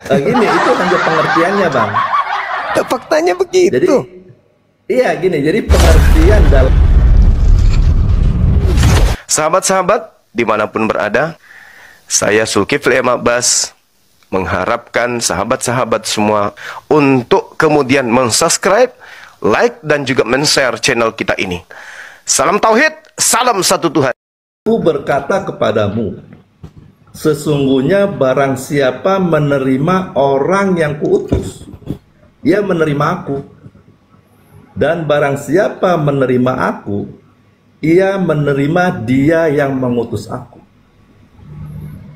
Gini, itu hanya pengertiannya, Bang. Faktanya Jadi, begitu. iya gini, jadi pengertian dalam Sahabat-sahabat, dimanapun berada, saya Zulkifli M. Abbas mengharapkan sahabat-sahabat semua untuk kemudian mensubscribe, like, dan juga men-share channel kita ini. Salam Tauhid, salam satu Tuhan. Aku berkata kepadamu, sesungguhnya barang siapa menerima orang yang kuutus, ia menerima aku. Dan barang siapa menerima aku, ia menerima dia yang mengutus aku.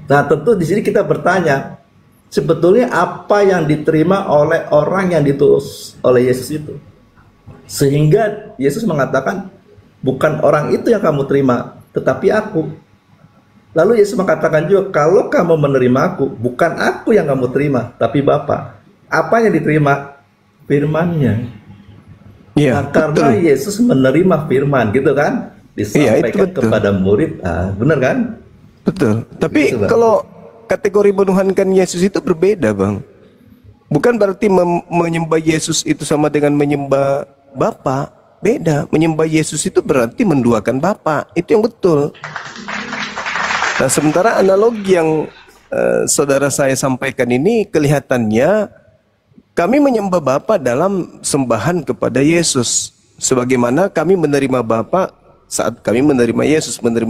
Nah, tentu di sini kita bertanya, sebetulnya apa yang diterima oleh orang yang diutus oleh Yesus itu? Sehingga Yesus mengatakan, bukan orang itu yang kamu terima, tetapi aku. Lalu Yesus mengatakan juga, kalau kamu menerima aku, bukan aku yang kamu terima, tapi Bapa. Apa yang diterima? Firman-Nya. Iya, Nah, karena betul. Yesus menerima firman, gitu kan? Iya, itu Disampaikan betul. kepada murid, benar kan? Betul. Tapi Gitu, Bang. kalau kategori menuhankan Yesus itu berbeda, Bang. Bukan berarti menyembah Yesus itu sama dengan menyembah Bapa. Beda. Menyembah Yesus itu berarti menduakan Bapa. Itu yang betul. Nah, sementara analogi yang saudara saya sampaikan ini kelihatannya kami menyembah Bapa dalam sembahan kepada Yesus. Sebagaimana kami menerima Bapa saat kami menerima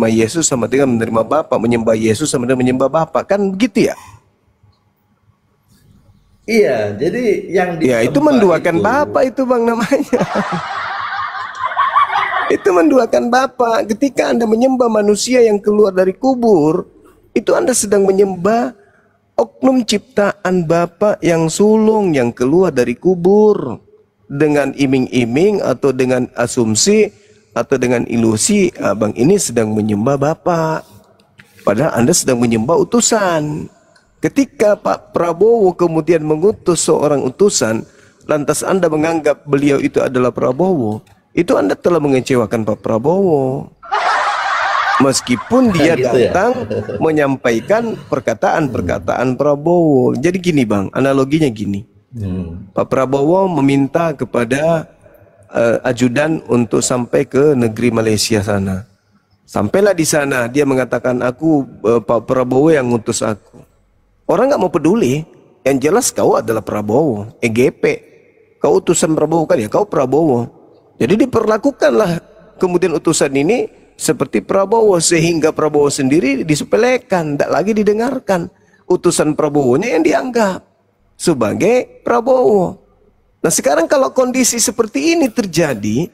Yesus sama dengan menerima Bapa, menyembah Yesus sama dengan menyembah Bapa. Kan begitu ya? Iya, jadi yang Ya, itu disembah menduakan itu, Bapa itu, Bang, namanya. Itu menduakan Bapa. Ketika Anda menyembah manusia yang keluar dari kubur, itu Anda sedang menyembah oknum ciptaan Bapa yang sulung yang keluar dari kubur. Dengan iming-iming atau dengan asumsi atau dengan ilusi, abang ini sedang menyembah Bapa. Padahal Anda sedang menyembah utusan. Ketika Pak Prabowo kemudian mengutus seorang utusan, lantas Anda menganggap beliau itu adalah Prabowo, itu Anda telah mengecewakan Pak Prabowo. Meskipun dia gitu ya. datang menyampaikan perkataan-perkataan Prabowo. Jadi gini, Bang, analoginya gini. Pak Prabowo meminta kepada ajudan untuk sampai ke negeri Malaysia sana. Sampailah di sana, dia mengatakan, aku Pak Prabowo yang ngutus aku. Orang nggak mau peduli. Yang jelas kau adalah Prabowo, EGP. Kau utusan Prabowo kan ya, kau Prabowo. Jadi diperlakukanlah kemudian utusan ini seperti Prabowo, sehingga Prabowo sendiri disepelekan, tidak lagi didengarkan. Utusan Prabowo-nya yang dianggap sebagai Prabowo. Nah, sekarang kalau kondisi seperti ini terjadi,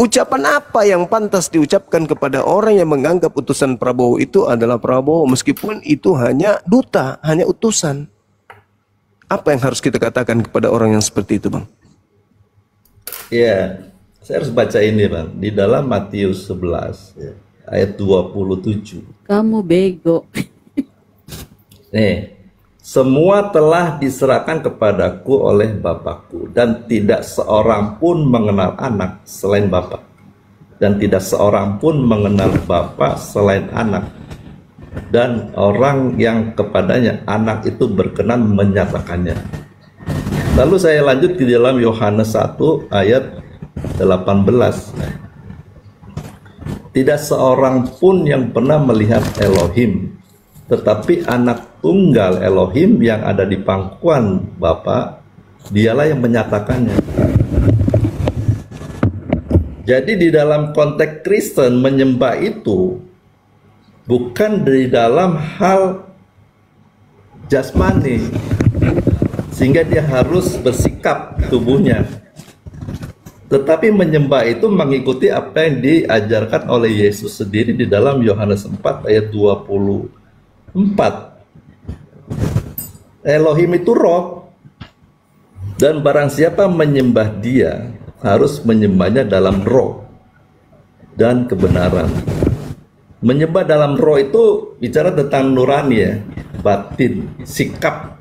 ucapan apa yang pantas diucapkan kepada orang yang menganggap utusan Prabowo itu adalah Prabowo, meskipun itu hanya duta, hanya utusan? Apa yang harus kita katakan kepada orang yang seperti itu, Bang? Ya, saya harus baca ini, Bang. Di dalam Matius 11, ya, ayat 27. Kamu bego. Nih, semua telah diserahkan kepadaku oleh Bapakku, dan tidak seorang pun mengenal anak selain Bapa, dan tidak seorang pun mengenal Bapa selain anak, dan orang yang kepadanya anak itu berkenan menyatakannya. Lalu saya lanjut di dalam Yohanes 1 ayat 18. Tidak seorang pun yang pernah melihat Elohim, tetapi anak tunggal Elohim yang ada di pangkuan Bapa, dialah yang menyatakannya. Jadi di dalam konteks Kristen, menyembah itu bukan di dalam hal jasmani, sehingga dia harus bersikap tubuhnya, tetapi menyembah itu mengikuti apa yang diajarkan oleh Yesus sendiri di dalam Yohanes 4 ayat 24. Elohim itu roh, dan barang siapa menyembah dia harus menyembahnya dalam roh dan kebenaran. Menyembah dalam roh itu bicara tentang nurani, ya, batin, sikap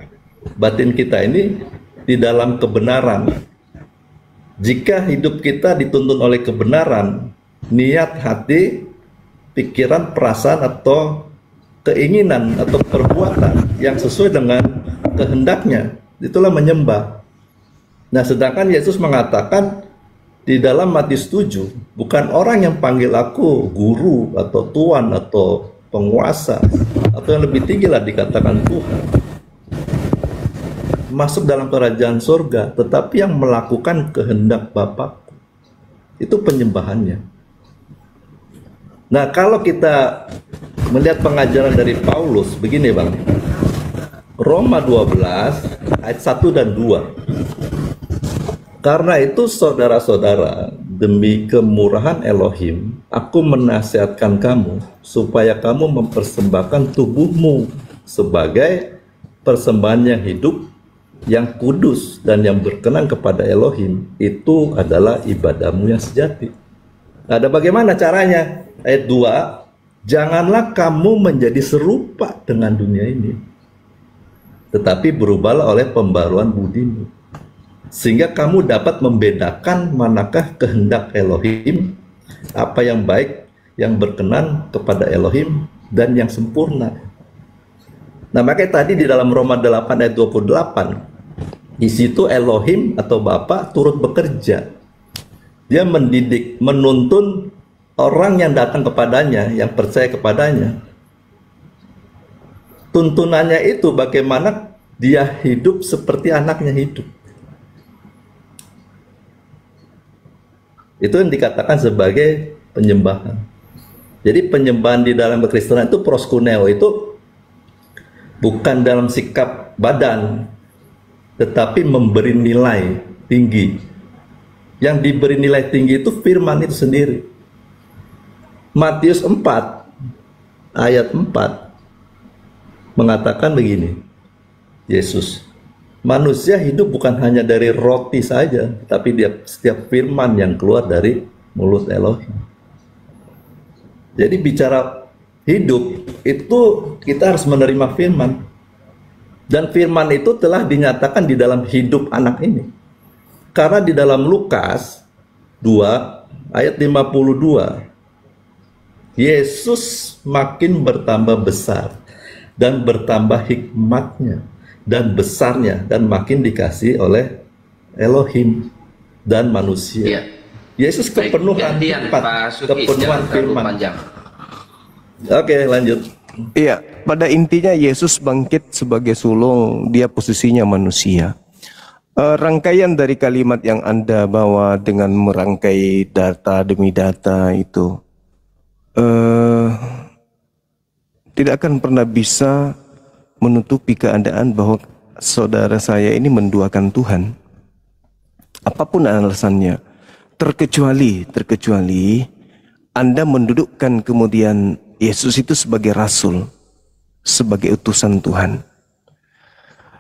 batin kita ini di dalam kebenaran. Jika hidup kita dituntun oleh kebenaran, niat hati, pikiran, perasaan, atau keinginan atau perbuatan yang sesuai dengan kehendaknya, itulah menyembah. Nah, sedangkan Yesus mengatakan di dalam Matius 7, bukan orang yang panggil aku guru atau tuan atau penguasa atau yang lebih tinggi lah dikatakan Tuhan masuk dalam kerajaan surga, tetapi yang melakukan kehendak Bapakku. Itu penyembahannya. Nah, kalau kita melihat pengajaran dari Paulus, begini Bang. Roma 12 ayat 1 dan 2. Karena itu saudara-saudara, demi kemurahan Elohim, aku menasihatkan kamu supaya kamu mempersembahkan tubuhmu sebagai persembahan yang hidup, yang kudus dan yang berkenan kepada Elohim. Itu adalah ibadahmu yang sejati. Ada bagaimana caranya? Ayat 2, janganlah kamu menjadi serupa dengan dunia ini, tetapi berubahlah oleh pembaruan budimu, sehingga kamu dapat membedakan manakah kehendak Elohim, apa yang baik, yang berkenan kepada Elohim, dan yang sempurna. Nah, makanya tadi di dalam Roma 8 ayat 28, di situ Elohim atau Bapa turut bekerja. Dia mendidik, menuntun orang yang datang kepadanya, yang percaya kepadanya. Tuntunannya itu bagaimana dia hidup seperti anaknya hidup. Itu yang dikatakan sebagai penyembahan. Jadi penyembahan di dalam kekristenan itu proskuneo, itu bukan dalam sikap badan, tetapi memberi nilai tinggi. Yang diberi nilai tinggi itu firman itu sendiri. Matius 4 ayat 4 mengatakan begini, Yesus, manusia hidup bukan hanya dari roti saja, tapi dia setiap firman yang keluar dari mulut Elohim. Jadi bicara hidup itu kita harus menerima firman. Dan firman itu telah dinyatakan di dalam hidup anak ini. Karena di dalam Lukas 2 ayat 52, Yesus makin bertambah besar dan bertambah hikmatnya dan besarnya, dan makin dikasih oleh Elohim dan manusia. Ya. Yesus kepenuhan kepenuhan firman. Oke, lanjut. Iya, pada intinya Yesus bangkit sebagai sulung, dia posisinya manusia. Rangkaian dari kalimat yang Anda bawa dengan merangkai data demi data itu tidak akan pernah bisa menutupi keadaan bahwa saudara saya ini menduakan Tuhan. Apapun alasannya, terkecuali Anda mendudukkan kemudian Yesus itu sebagai rasul, sebagai utusan Tuhan.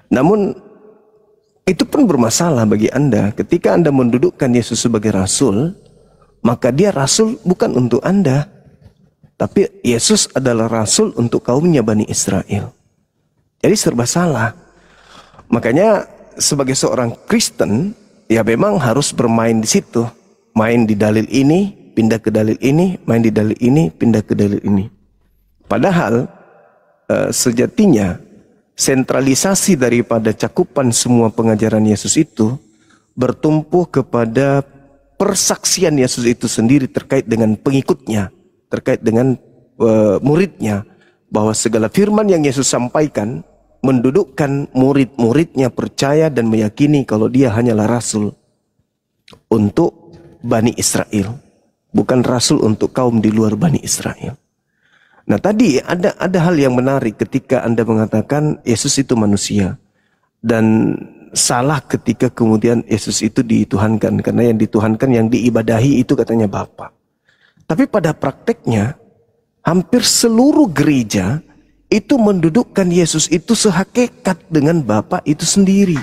Namun itu pun bermasalah bagi Anda. Ketika Anda mendudukkan Yesus sebagai rasul, maka dia rasul bukan untuk Anda, tapi Yesus adalah rasul untuk kaumnya Bani Israel. Jadi serba salah. Makanya sebagai seorang Kristen, ya memang harus bermain di situ. Main di dalil ini, pindah ke dalil ini, main di dalil ini, pindah ke dalil ini. Padahal sejatinya sentralisasi daripada cakupan semua pengajaran Yesus itu bertumpu kepada persaksian Yesus itu sendiri terkait dengan pengikutnya, terkait dengan muridnya, bahwa segala firman yang Yesus sampaikan mendudukkan murid-muridnya percaya dan meyakini kalau dia hanyalah rasul untuk Bani Israel, bukan rasul untuk kaum di luar Bani Israel. Nah, tadi ada hal yang menarik ketika Anda mengatakan Yesus itu manusia, dan salah ketika kemudian Yesus itu dituhankan, karena yang dituhankan, yang diibadahi itu katanya Bapa. Tapi pada prakteknya hampir seluruh gereja itu mendudukkan Yesus itu sehakikat dengan Bapa itu sendiri.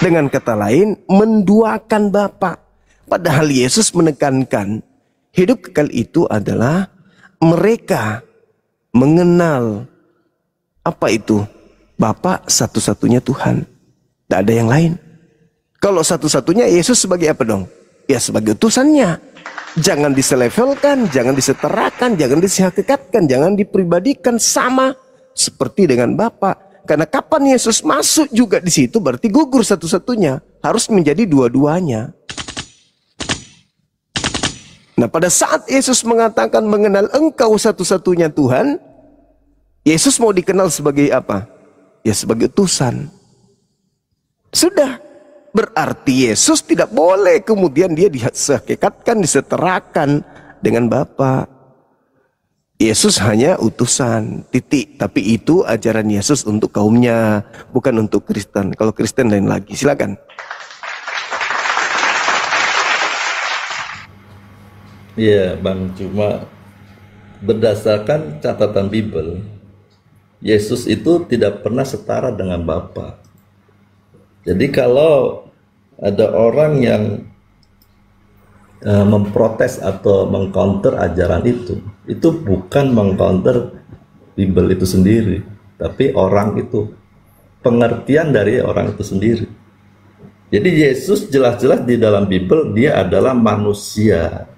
Dengan kata lain, menduakan Bapa. Padahal Yesus menekankan hidup kekal itu adalah mereka mengenal apa itu? Bapa satu-satunya Tuhan. Tidak ada yang lain. Kalau satu-satunya, Yesus sebagai apa dong? Ya sebagai utusannya. Jangan diselevelkan, jangan disetarakan, jangan disehakikatkan, jangan dipribadikan sama seperti dengan Bapa. Karena kapan Yesus masuk juga di situ berarti gugur satu-satunya, harus menjadi dua-duanya. Nah, pada saat Yesus mengatakan mengenal engkau satu-satunya Tuhan, Yesus mau dikenal sebagai apa? Ya sebagai utusan. Sudah, berarti Yesus tidak boleh kemudian dia dihakikatkan, disetarakan dengan Bapa. Yesus hanya utusan, titik. Tapi itu ajaran Yesus untuk kaumnya, bukan untuk Kristen. Kalau Kristen lain lagi. Silakan. Iya, Bang. Cuma berdasarkan catatan Bible, Yesus itu tidak pernah setara dengan Bapa. Jadi kalau ada orang yang memprotes atau mengcounter ajaran itu bukan mengcounter Bible itu sendiri, tapi orang itu, pengertian dari orang itu sendiri. Jadi Yesus jelas-jelas di dalam Bible dia adalah manusia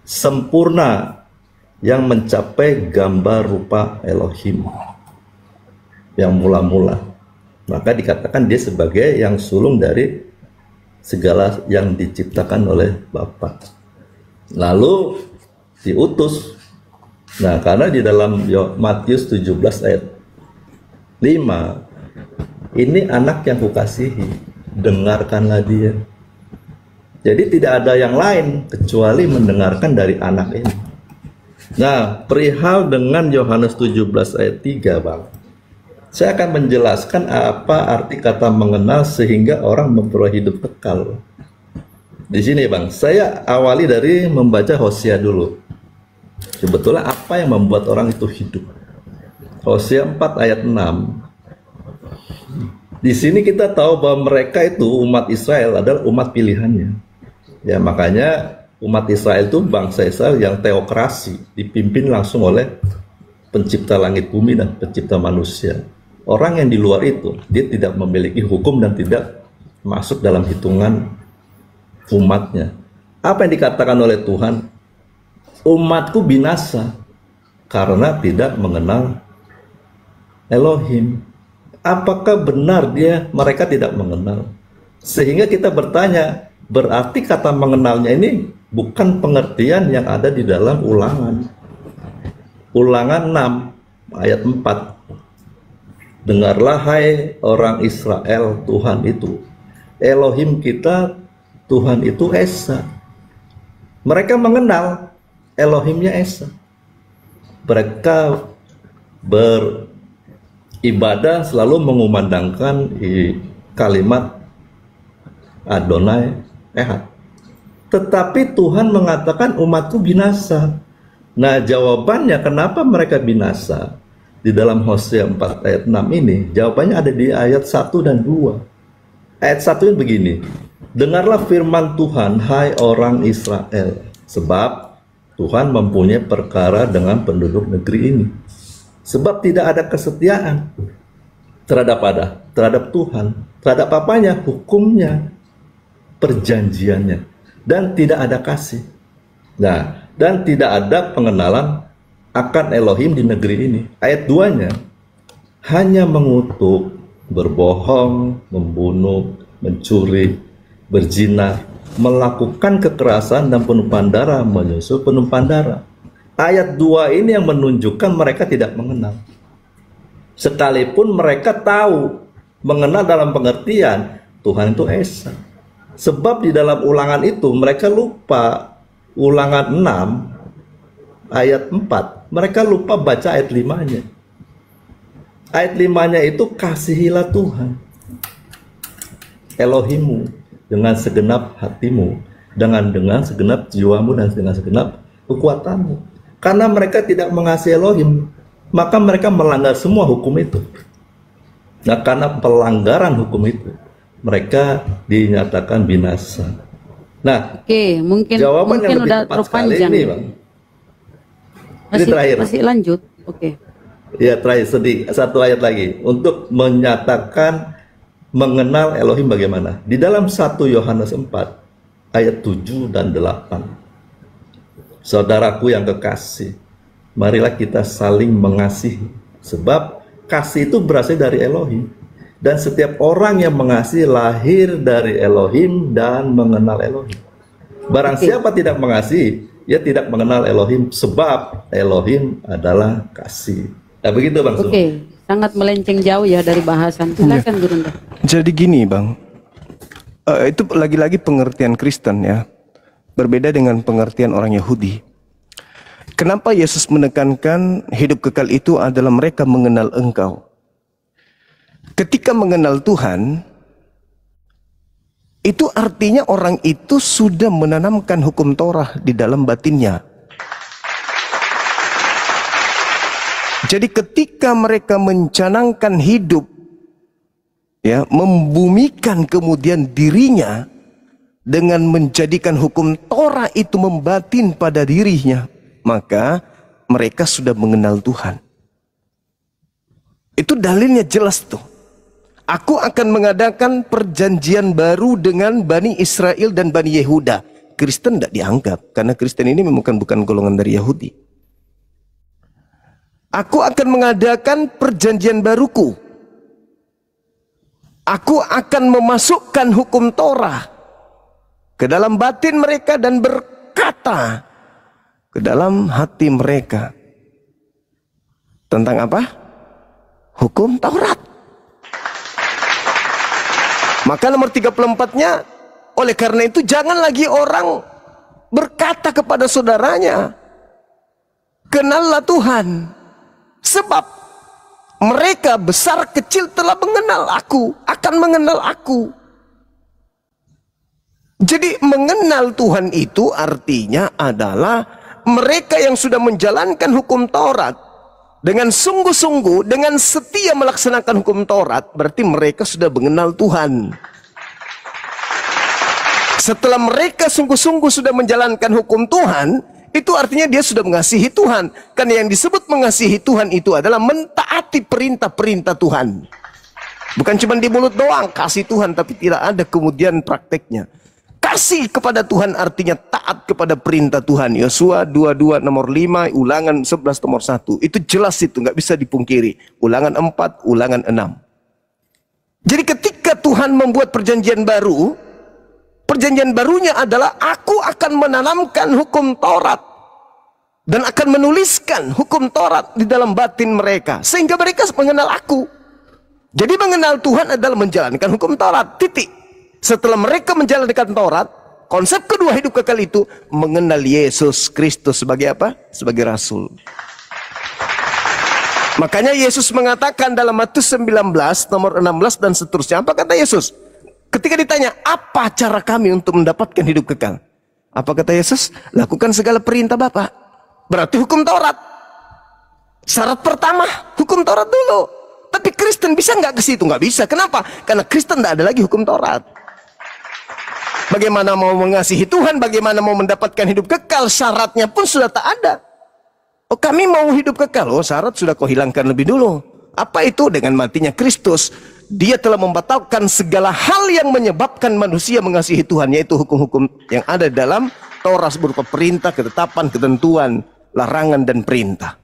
sempurna yang mencapai gambar rupa Elohim yang mula-mula. Maka dikatakan dia sebagai yang sulung dari segala yang diciptakan oleh Bapa. Lalu diutus. Nah, karena di dalam Matius 17 ayat 5, ini anak yang kukasihi, dengarkanlah dia. Jadi tidak ada yang lain kecuali mendengarkan dari anak ini. Nah, perihal dengan Yohanes 17 ayat 3, Bang, saya akan menjelaskan apa arti kata mengenal sehingga orang memperoleh hidup kekal. Di sini, Bang, saya awali dari membaca Hosea dulu. Sebetulnya apa yang membuat orang itu hidup? Hosea 4 ayat 6. Di sini kita tahu bahwa mereka itu umat Israel adalah umat pilihannya. Ya, makanya umat Israel itu bangsa Israel yang teokrasi, dipimpin langsung oleh pencipta langit bumi dan pencipta manusia. Orang yang di luar itu, dia tidak memiliki hukum dan tidak masuk dalam hitungan umatnya. Apa yang dikatakan oleh Tuhan? Umatku binasa karena tidak mengenal Elohim. Apakah benar mereka tidak mengenal? Sehingga kita bertanya, berarti kata mengenalnya ini bukan pengertian yang ada di dalam Ulangan. Ulangan 6 ayat 4. Dengarlah hai orang Israel, Tuhan itu Elohim kita, Tuhan itu Esa. Mereka mengenal Elohimnya Esa. Mereka beribadah selalu mengumandangkan kalimat Adonai Ehad. Tetapi Tuhan mengatakan umatku binasa. Nah, jawabannya kenapa mereka binasa? Di dalam Hosea 4 ayat 6 ini, jawabannya ada di ayat 1 dan 2. Ayat 1 ini begini. Dengarlah firman Tuhan, hai orang Israel, sebab Tuhan mempunyai perkara dengan penduduk negeri ini. Sebab tidak ada kesetiaan terhadap Tuhan, terhadap apanya? Hukumnya, perjanjiannya, dan tidak ada kasih. Nah, dan tidak ada pengenalan akan Elohim di negeri ini. Ayat 2-nya, hanya mengutuk, berbohong, membunuh, mencuri, berzina, melakukan kekerasan dan penumpahan darah, menyusul penumpahan darah. Ayat 2 ini yang menunjukkan mereka tidak mengenal. Sekalipun mereka tahu, mengenal dalam pengertian Tuhan itu Esa. Sebab di dalam Ulangan itu mereka lupa, Ulangan 6 ayat 4, mereka lupa baca ayat 5-nya. Ayat 5-nya itu kasihilah Tuhan Elohimmu dengan segenap hatimu, dengan segenap jiwamu dan dengan segenap kekuatanmu. Karena mereka tidak mengasihi Elohim, maka mereka melanggar semua hukum itu. Nah, karena pelanggaran hukum itu, mereka dinyatakan binasa. Nah, oke, mungkin jawaban yang lebih udah tepat sekali ini, Bang. Ini terakhir. Masih lanjut, oke. Ya, terakhir satu ayat lagi untuk menyatakan mengenal Elohim bagaimana. Di dalam 1 Yohanes 4 ayat 7 dan 8. Saudaraku yang kekasih, marilah kita saling mengasihi, Sebab kasih itu berasal dari Elohim. Dan setiap orang yang mengasihi lahir dari Elohim dan mengenal Elohim. Barang siapa tidak mengasihi, ia tidak mengenal Elohim, sebab Elohim adalah kasih. Nah, begitu Bang Sul. Sangat melenceng jauh ya dari bahasan. Silakan Gurunda. Jadi gini Bang, itu lagi-lagi pengertian Kristen ya, berbeda dengan pengertian orang Yahudi. Kenapa Yesus menekankan hidup kekal itu adalah mereka mengenal Engkau? Ketika mengenal Tuhan, itu artinya orang itu sudah menanamkan hukum Torah di dalam batinnya. Jadi ketika mereka mencanangkan hidup, ya, membumikan kemudian dirinya dengan menjadikan hukum Torah itu membatin pada dirinya, maka mereka sudah mengenal Tuhan. Itu dalilnya jelas tuh. Aku akan mengadakan perjanjian baru dengan Bani Israel dan Bani Yehuda. Kristen tidak dianggap, karena Kristen ini bukan golongan dari Yahudi. Aku akan mengadakan perjanjian baruku. Aku akan memasukkan hukum Torah ke dalam batin mereka dan berkata ke dalam hati mereka. Tentang apa? Hukum Taurat. Maka nomor 34-nya, oleh karena itu jangan lagi orang berkata kepada saudaranya, kenallah Tuhan. Sebab mereka besar kecil telah mengenal aku, akan mengenal aku. Jadi mengenal Tuhan itu artinya adalah mereka yang sudah menjalankan hukum Taurat dengan sungguh-sungguh, dengan setia melaksanakan hukum Taurat, berarti mereka sudah mengenal Tuhan. Setelah mereka sungguh-sungguh sudah menjalankan hukum Tuhan, itu artinya dia sudah mengasihi Tuhan. Karena yang disebut mengasihi Tuhan itu adalah mentaati perintah-perintah Tuhan. Bukan cuma di mulut doang, kasih Tuhan, tapi tidak ada kemudian prakteknya. Kasih kepada Tuhan artinya taat kepada perintah Tuhan. Yosua 22 nomor 5, Ulangan 11 nomor 1. Itu jelas itu, nggak bisa dipungkiri. Ulangan 4, Ulangan 6. Jadi ketika Tuhan membuat perjanjian baru, perjanjian barunya adalah aku akan menanamkan hukum Taurat dan akan menuliskan hukum Taurat di dalam batin mereka sehingga mereka mengenal aku. Jadi mengenal Tuhan adalah menjalankan hukum Taurat. Titik. Setelah mereka menjalankan Taurat, konsep kedua hidup kekal itu mengenal Yesus Kristus sebagai apa? Sebagai Rasul. Makanya Yesus mengatakan dalam Matius 19 nomor 16 dan seterusnya. Apa kata Yesus? Ketika ditanya, apa cara kami untuk mendapatkan hidup kekal? Apa kata Yesus? Lakukan segala perintah Bapa. Berarti hukum Taurat. Syarat pertama, hukum Taurat dulu. Tapi Kristen bisa nggak ke situ? Nggak bisa. Kenapa? Karena Kristen tidak ada lagi hukum Taurat. Bagaimana mau mengasihi Tuhan, bagaimana mau mendapatkan hidup kekal, syaratnya pun sudah tak ada. Oh, kami mau hidup kekal. Oh, syarat sudah kau hilangkan lebih dulu. Apa itu? Dengan matinya Kristus, dia telah membatalkan segala hal yang menyebabkan manusia mengasihi Tuhan, yaitu hukum-hukum yang ada dalam Taurat berupa perintah, ketetapan, ketentuan, larangan, dan perintah.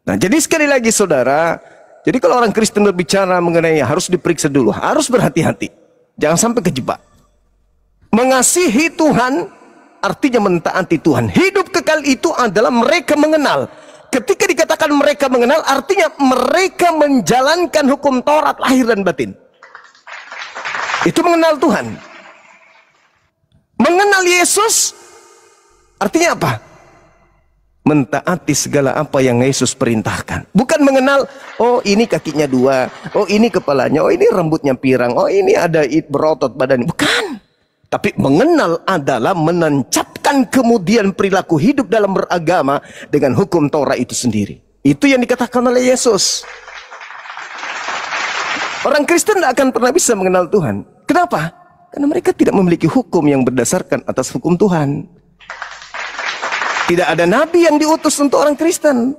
Nah, jadi sekali lagi saudara, jadi kalau orang Kristen berbicara mengenai harus diperiksa dulu, harus berhati-hati. Jangan sampai kejebak. Mengasihi Tuhan artinya mentaati Tuhan. Hidup kekal itu adalah mereka mengenal. Ketika dikatakan mereka mengenal, artinya mereka menjalankan hukum Taurat lahir dan batin. Itu mengenal Tuhan. Mengenal Yesus artinya apa? Mentaati segala apa yang Yesus perintahkan. Bukan mengenal, oh ini kakinya 2, oh ini kepalanya, oh ini rambutnya pirang, oh ini ada berotot badan. Bukan. Tapi mengenal adalah menancapkan kemudian perilaku hidup dalam beragama dengan hukum Taurat itu sendiri. Itu yang dikatakan oleh Yesus. Orang Kristen tidak akan pernah bisa mengenal Tuhan. Kenapa? Karena mereka tidak memiliki hukum yang berdasarkan atas hukum Tuhan. Tidak ada nabi yang diutus untuk orang Kristen.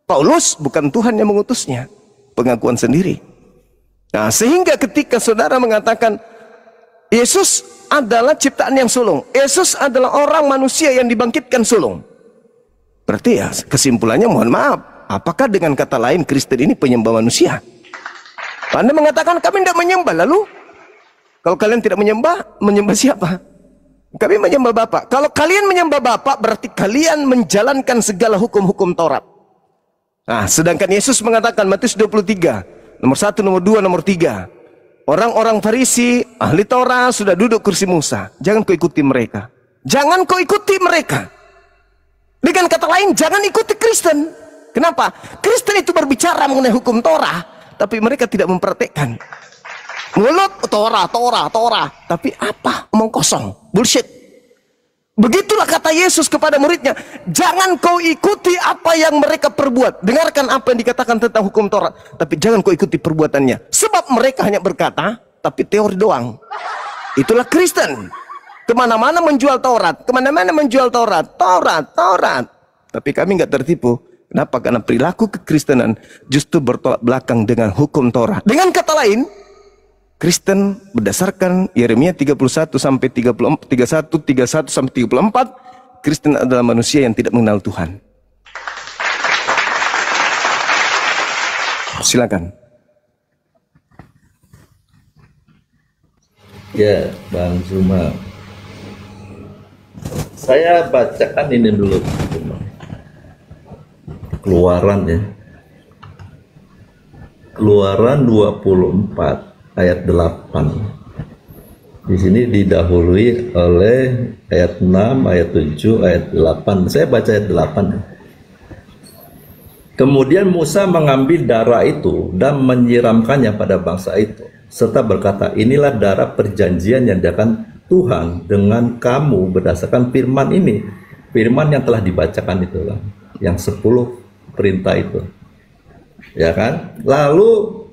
Paulus bukan Tuhan yang mengutusnya. Pengakuan sendiri. Nah, sehingga ketika saudara mengatakan Yesus adalah ciptaan yang sulung, Yesus adalah orang manusia yang dibangkitkan sulung, berarti ya kesimpulannya mohon maaf, Apakah dengan kata lain Kristen ini penyembah manusia? Anda mengatakan kami tidak menyembah, lalu kalau kalian tidak menyembah, menyembah siapa? Kami menyembah Bapa. Kalau kalian menyembah Bapa, berarti kalian menjalankan segala hukum-hukum Taurat. Nah, sedangkan Yesus mengatakan Matius 23, nomor 1, nomor 2, nomor 3. Orang-orang Farisi, ahli Taurat sudah duduk kursi Musa. Jangan kau ikuti mereka. Jangan kau ikuti mereka. Dengan kata lain, jangan ikuti Kristen. Kenapa? Kristen itu berbicara mengenai hukum Taurat, tapi mereka tidak mempraktekkan. Mulut Torah. Tapi apa? Omong kosong, bullshit. Begitulah kata Yesus kepada muridnya. Jangan kau ikuti apa yang mereka perbuat. Dengarkan apa yang dikatakan tentang hukum Taurat, tapi jangan kau ikuti perbuatannya. Sebab mereka hanya berkata, tapi teori doang. Itulah Kristen. Kemana-mana menjual Taurat. Taurat. Tapi kami nggak tertipu. Kenapa? Karena perilaku kekristenan justru bertolak belakang dengan hukum Taurat. Dengan kata lain, Kristen berdasarkan Yeremia 31 sampai 31 sampai 34, Kristen adalah manusia yang tidak mengenal Tuhan. Silakan. Ya, Bang Zuma. Saya bacakan ini dulu. Keluaran ya. Keluaran 24 ayat 8. Di sini didahului oleh ayat 6, ayat 7, ayat 8. Saya baca ayat 8. Kemudian Musa mengambil darah itu dan menyiramkannya pada bangsa itu, serta berkata, inilah darah perjanjian yang diadakan Tuhan dengan kamu berdasarkan firman ini. Firman yang telah dibacakan itu kan, yang 10 perintah itu. Ya kan? Lalu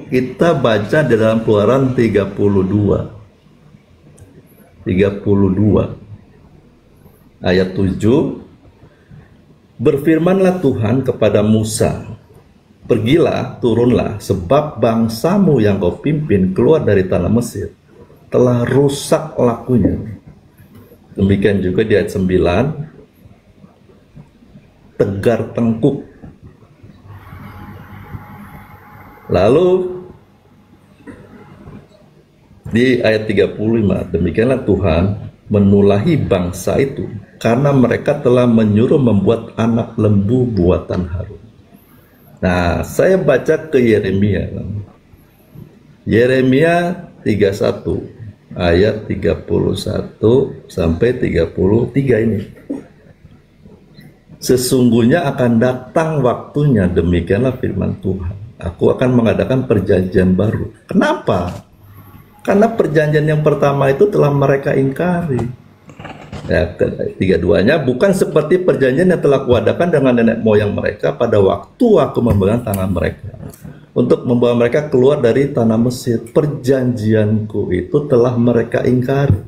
kita baca di dalam Keluaran 32 ayat 7. Berfirmanlah Tuhan kepada Musa, pergilah, turunlah, sebab bangsamu yang kau pimpin keluar dari tanah Mesir telah rusak lakunya. Demikian juga di ayat 9, tegar tengkuk. Lalu di ayat 35, demikianlah Tuhan menulahi bangsa itu karena mereka telah menyuruh membuat anak lembu buatan Harun. Nah, saya baca ke Yeremia. Yeremia 31 ayat 31 sampai 33 ini. Sesungguhnya akan datang waktunya, demikianlah firman Tuhan, aku akan mengadakan perjanjian baru. Kenapa? Karena perjanjian yang pertama itu telah mereka ingkari. Ya, tiga-duanya bukan seperti perjanjian yang telah kuadakan dengan nenek moyang mereka pada waktu aku memegang tangan mereka untuk membawa mereka keluar dari tanah Mesir. Perjanjianku itu telah mereka ingkari,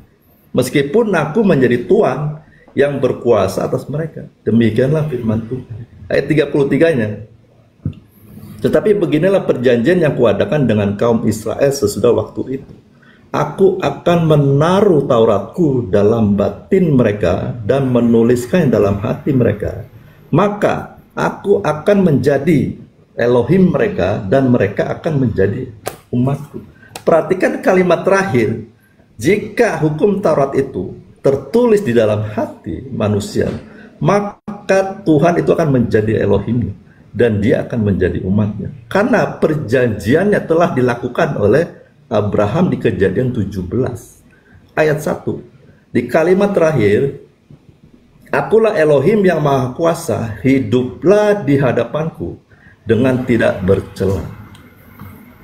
meskipun aku menjadi Tuhan yang berkuasa atas mereka. Demikianlah firman Tuhan. Ayat 33-nya. Tetapi beginilah perjanjian yang kuadakan dengan kaum Israel sesudah waktu itu. Aku akan menaruh Tauratku dalam batin mereka dan menuliskannya dalam hati mereka. Maka aku akan menjadi Elohim mereka dan mereka akan menjadi umatku. Perhatikan kalimat terakhir. Jika hukum Taurat itu tertulis di dalam hati manusia, maka Tuhan itu akan menjadi Elohimnya dan dia akan menjadi umatnya. Karena perjanjiannya telah dilakukan oleh Abraham di Kejadian 17 ayat 1. Di kalimat terakhir, akulah Elohim yang maha kuasa, hiduplah di hadapanku dengan tidak bercela.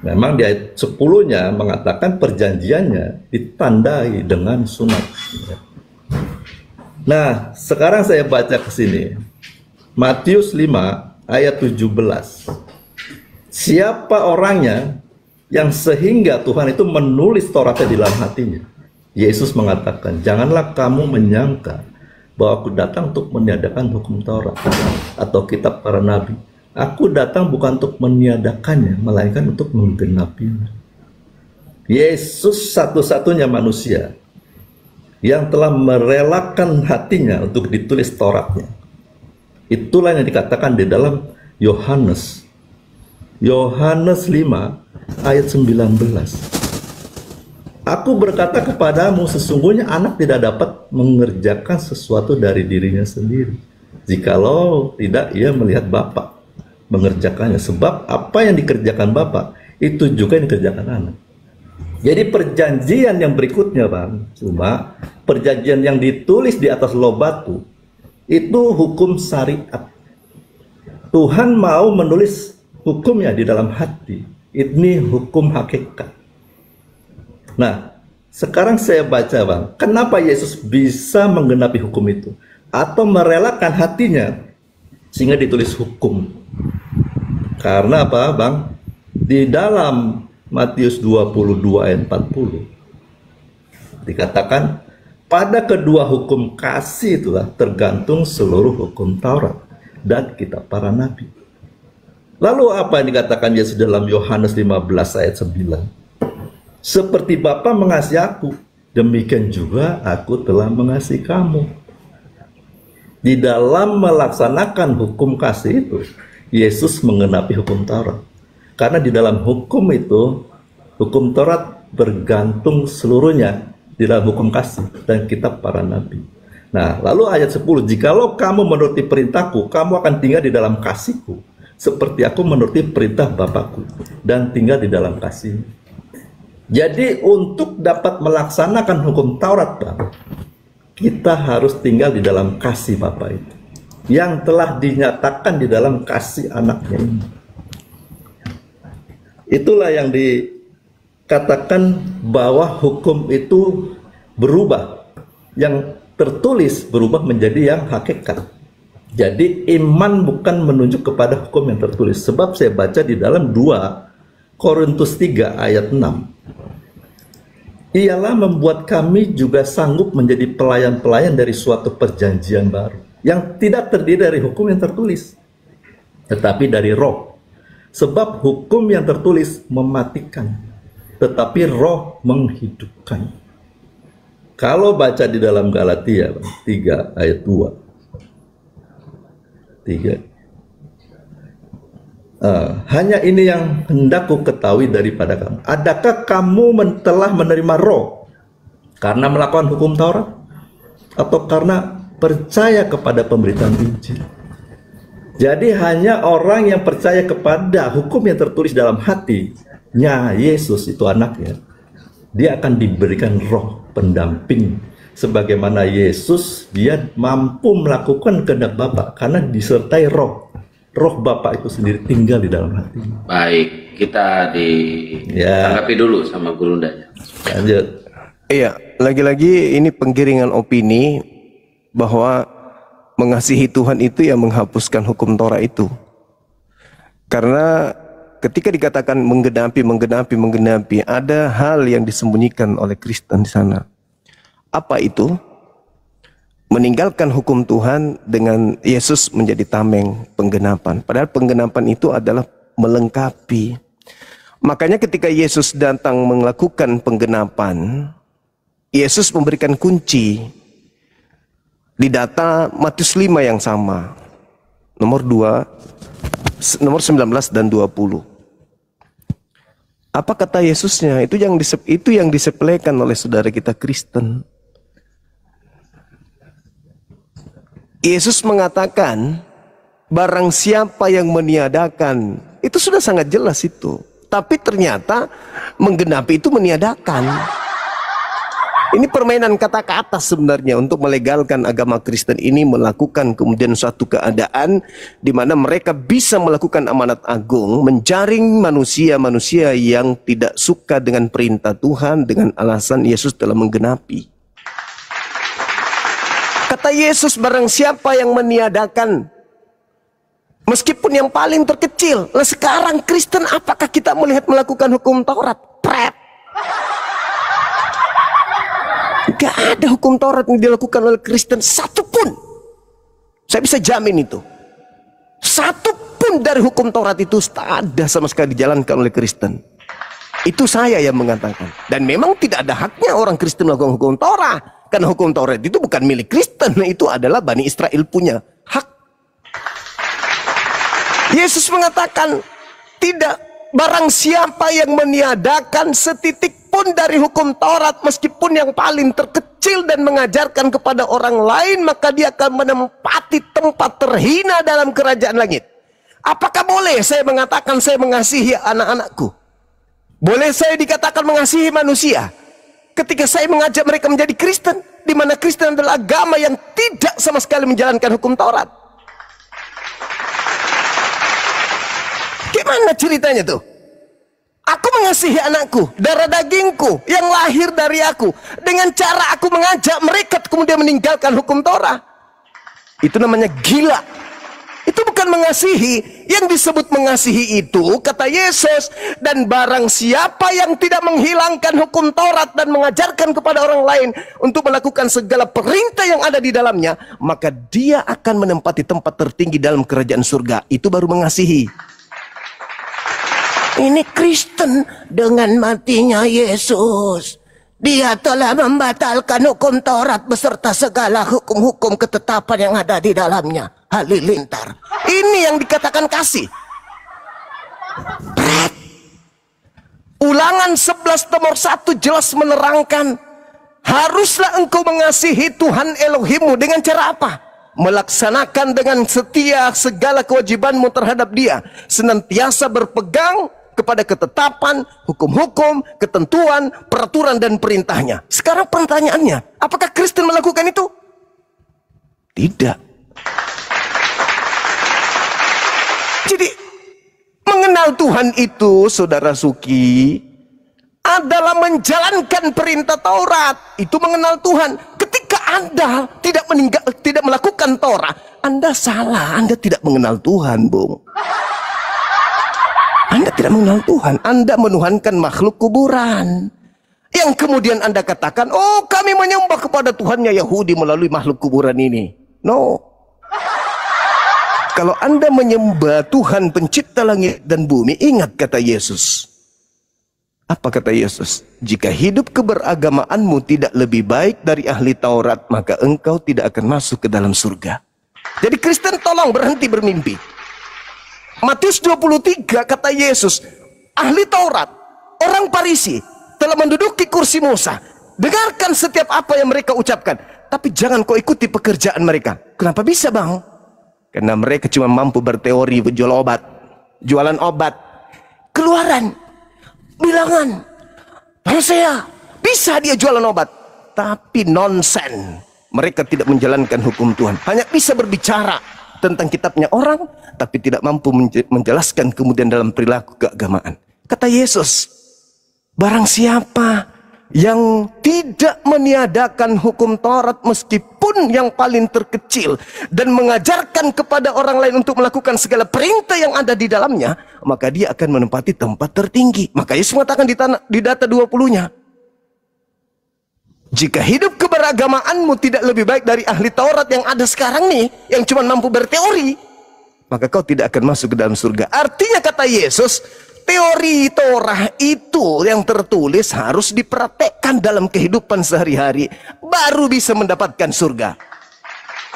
Memang di ayat 10-nya mengatakan perjanjiannya ditandai dengan sunat. Nah, sekarang saya baca ke sini. Matius 5 ayat 17. Siapa orangnya yang sehingga Tuhan itu menulis Tauratnya di dalam hatinya? Yesus mengatakan, janganlah kamu menyangka bahwa aku datang untuk meniadakan hukum Taurat atau kitab para nabi. Aku datang bukan untuk meniadakannya, melainkan untuk menggenapinya. Yesus satu-satunya manusia yang telah merelakan hatinya untuk ditulis Tauratnya. Itulah yang dikatakan di dalam Yohanes 5 ayat 19. Aku berkata kepadamu, sesungguhnya anak tidak dapat mengerjakan sesuatu dari dirinya sendiri, jikalau tidak ia melihat Bapa mengerjakannya. Sebab apa yang dikerjakan Bapa, itu juga yang dikerjakan anak. Jadi perjanjian yang berikutnya, Bang, cuma perjanjian yang ditulis di atas loh batu, itu hukum syariat. Tuhan mau menulis hukumnya di dalam hati. Ini hukum hakikat. Nah, sekarang saya baca, Bang, kenapa Yesus bisa menggenapi hukum itu atau merelakan hatinya sehingga ditulis hukum. Karena apa, Bang? Di dalam Matius 22 ayat 40 dikatakan, pada kedua hukum kasih itulah tergantung seluruh hukum Taurat dan kitab para nabi. Lalu apa yang dikatakan Yesus dalam Yohanes 15 ayat 9? Seperti Bapa mengasihi aku, demikian juga aku telah mengasihi kamu. Di dalam melaksanakan hukum kasih itu, Yesus menggenapi hukum Taurat. Karena di dalam hukum itu, hukum Taurat bergantung seluruhnya di dalam hukum kasih dan kitab para nabi. Nah, lalu ayat 10, jikalau kamu menuruti perintahku, kamu akan tinggal di dalam kasihku, seperti aku menuruti perintah Bapakku dan tinggal di dalam kasih. Jadi untuk dapat melaksanakan hukum Taurat, Pak, kita harus tinggal di dalam kasih Bapa itu, yang telah dinyatakan di dalam kasih anaknya ini. Itulah yang dikatakan bahwa hukum itu berubah, yang tertulis berubah menjadi yang hakikat. Jadi iman bukan menunjuk kepada hukum yang tertulis. Sebab saya baca di dalam 2 Korintus 3 ayat 6. Ialah membuat kami juga sanggup menjadi pelayan-pelayan dari suatu perjanjian baru, yang tidak terdiri dari hukum yang tertulis, tetapi dari roh. Sebab hukum yang tertulis mematikan, tetapi roh menghidupkan. Kalau baca di dalam Galatia 3 ayat 2, hanya ini yang hendak ku ketahui daripada kamu. Adakah kamu telah menerima roh karena melakukan hukum Taurat, atau karena percaya kepada pemberitaan Injil? Jadi hanya orang yang percaya kepada hukum yang tertulis dalam hatinya Yesus, itu anaknya, dia akan diberikan roh pendamping. Sebagaimana Yesus, dia mampu melakukan kehendak Bapa karena disertai roh. Roh Bapa itu sendiri tinggal di dalam hati. Baik, kita ditanggapi dulu sama Gurundanya. Lanjut. Iya, lagi-lagi ini penggiringan opini bahwa mengasihi Tuhan itu yang menghapuskan hukum Torah itu. Karena ketika dikatakan menggenapi, ada hal yang disembunyikan oleh Kristen di sana. Apa itu? Meninggalkan hukum Tuhan dengan Yesus menjadi tameng penggenapan. Padahal penggenapan itu adalah melengkapi. Makanya ketika Yesus datang melakukan penggenapan, Yesus memberikan kunci di data Matius 5 yang sama. Nomor 19 dan 20. Apa kata Yesusnya? Itu yang disepelekan oleh saudara kita Kristen. Yesus mengatakan, barang siapa yang meniadakan, itu sudah sangat jelas itu. Tapi ternyata menggenapi itu meniadakan. Ini permainan kata-kata sebenarnya untuk melegalkan agama Kristen ini melakukan kemudian suatu keadaan di mana mereka bisa melakukan amanat agung, menjaring manusia-manusia yang tidak suka dengan perintah Tuhan dengan alasan Yesus telah menggenapi. Kata Yesus, barang siapa yang meniadakan, meskipun yang paling terkecil. Lah sekarang Kristen, apakah kita melihat melakukan hukum Taurat? Pret. Gak ada hukum Taurat yang dilakukan oleh Kristen satupun. Saya bisa jamin itu. Satupun dari hukum Taurat itu tak ada sama sekali dijalankan oleh Kristen. Itu saya yang mengatakan. Dan memang tidak ada haknya orang Kristen melakukan hukum Taurat. Karena hukum Taurat itu bukan milik Kristen. Itu adalah Bani Israel punya hak. Yesus mengatakan, tidak, barang siapa yang meniadakan setitik pun dari hukum Taurat, meskipun yang paling terkecil, dan mengajarkan kepada orang lain, maka dia akan menempati tempat terhina dalam kerajaan langit. Apakah boleh saya mengatakan saya mengasihi anak-anakku? Boleh saya dikatakan mengasihi manusia ketika saya mengajak mereka menjadi Kristen, di mana Kristen adalah agama yang tidak sama sekali menjalankan hukum Taurat? Gimana ceritanya tuh? Aku mengasihi anakku, darah dagingku yang lahir dari aku, dengan cara aku mengajak mereka kemudian meninggalkan hukum Taurat. Itu namanya gila. Itu bukan mengasihi. Yang disebut mengasihi itu, kata Yesus, dan barang siapa yang tidak menghilangkan hukum Taurat dan mengajarkan kepada orang lain untuk melakukan segala perintah yang ada di dalamnya, maka dia akan menempati tempat tertinggi dalam kerajaan surga. Itu baru mengasihi. Ini Kristen dengan matinya Yesus, dia telah membatalkan hukum Taurat beserta segala hukum-hukum ketetapan yang ada di dalamnya. Halilintar. Ini yang dikatakan kasih. Ulangan 11 nomor 1 jelas menerangkan, haruslah engkau mengasihi Tuhan Elohimmu dengan cara apa? Melaksanakan dengan setia segala kewajibanmu terhadap Dia, senantiasa berpegang kepada ketetapan, hukum-hukum, ketentuan, peraturan, dan perintahnya. Sekarang pertanyaannya, apakah Kristen melakukan itu? Tidak. Jadi, mengenal Tuhan itu, Saudara Suki, adalah menjalankan perintah Taurat. Itu mengenal Tuhan. Ketika Anda tidak melakukan Taurat, Anda salah. Anda tidak mengenal Tuhan, Bung. Anda tidak mengenal Tuhan. Anda menuhankan makhluk kuburan. Yang kemudian Anda katakan, oh kami menyembah kepada Tuhannya Yahudi melalui makhluk kuburan ini. No. Kalau Anda menyembah Tuhan pencipta langit dan bumi, ingat kata Yesus. Apa kata Yesus? Jika hidup keberagamaanmu tidak lebih baik dari ahli Taurat, maka engkau tidak akan masuk ke dalam surga. Jadi Kristen tolong berhenti bermimpi. Matius 23 kata Yesus, ahli Taurat, orang Farisi telah menduduki kursi Musa. Dengarkan setiap apa yang mereka ucapkan, tapi jangan kau ikuti pekerjaan mereka. Kenapa bisa, Bang? Karena mereka cuma mampu berteori, jualan obat. Keluaran, Bilangan, Hosea, bisa dia jualan obat, tapi nonsen. Mereka tidak menjalankan hukum Tuhan. Hanya bisa berbicara tentang kitabnya orang, tapi tidak mampu menjelaskan kemudian dalam perilaku keagamaan. Kata Yesus, barang siapa yang tidak meniadakan hukum Taurat meskipun yang paling terkecil, dan mengajarkan kepada orang lain untuk melakukan segala perintah yang ada di dalamnya, maka dia akan menempati tempat tertinggi. Maka Yesus mengatakan di data 20-nya, jika hidup keberagamaanmu tidak lebih baik dari ahli Taurat yang ada sekarang nih, yang cuma mampu berteori, maka kau tidak akan masuk ke dalam surga. Artinya kata Yesus, teori Torah itu yang tertulis harus dipraktekkan dalam kehidupan sehari-hari, baru bisa mendapatkan surga.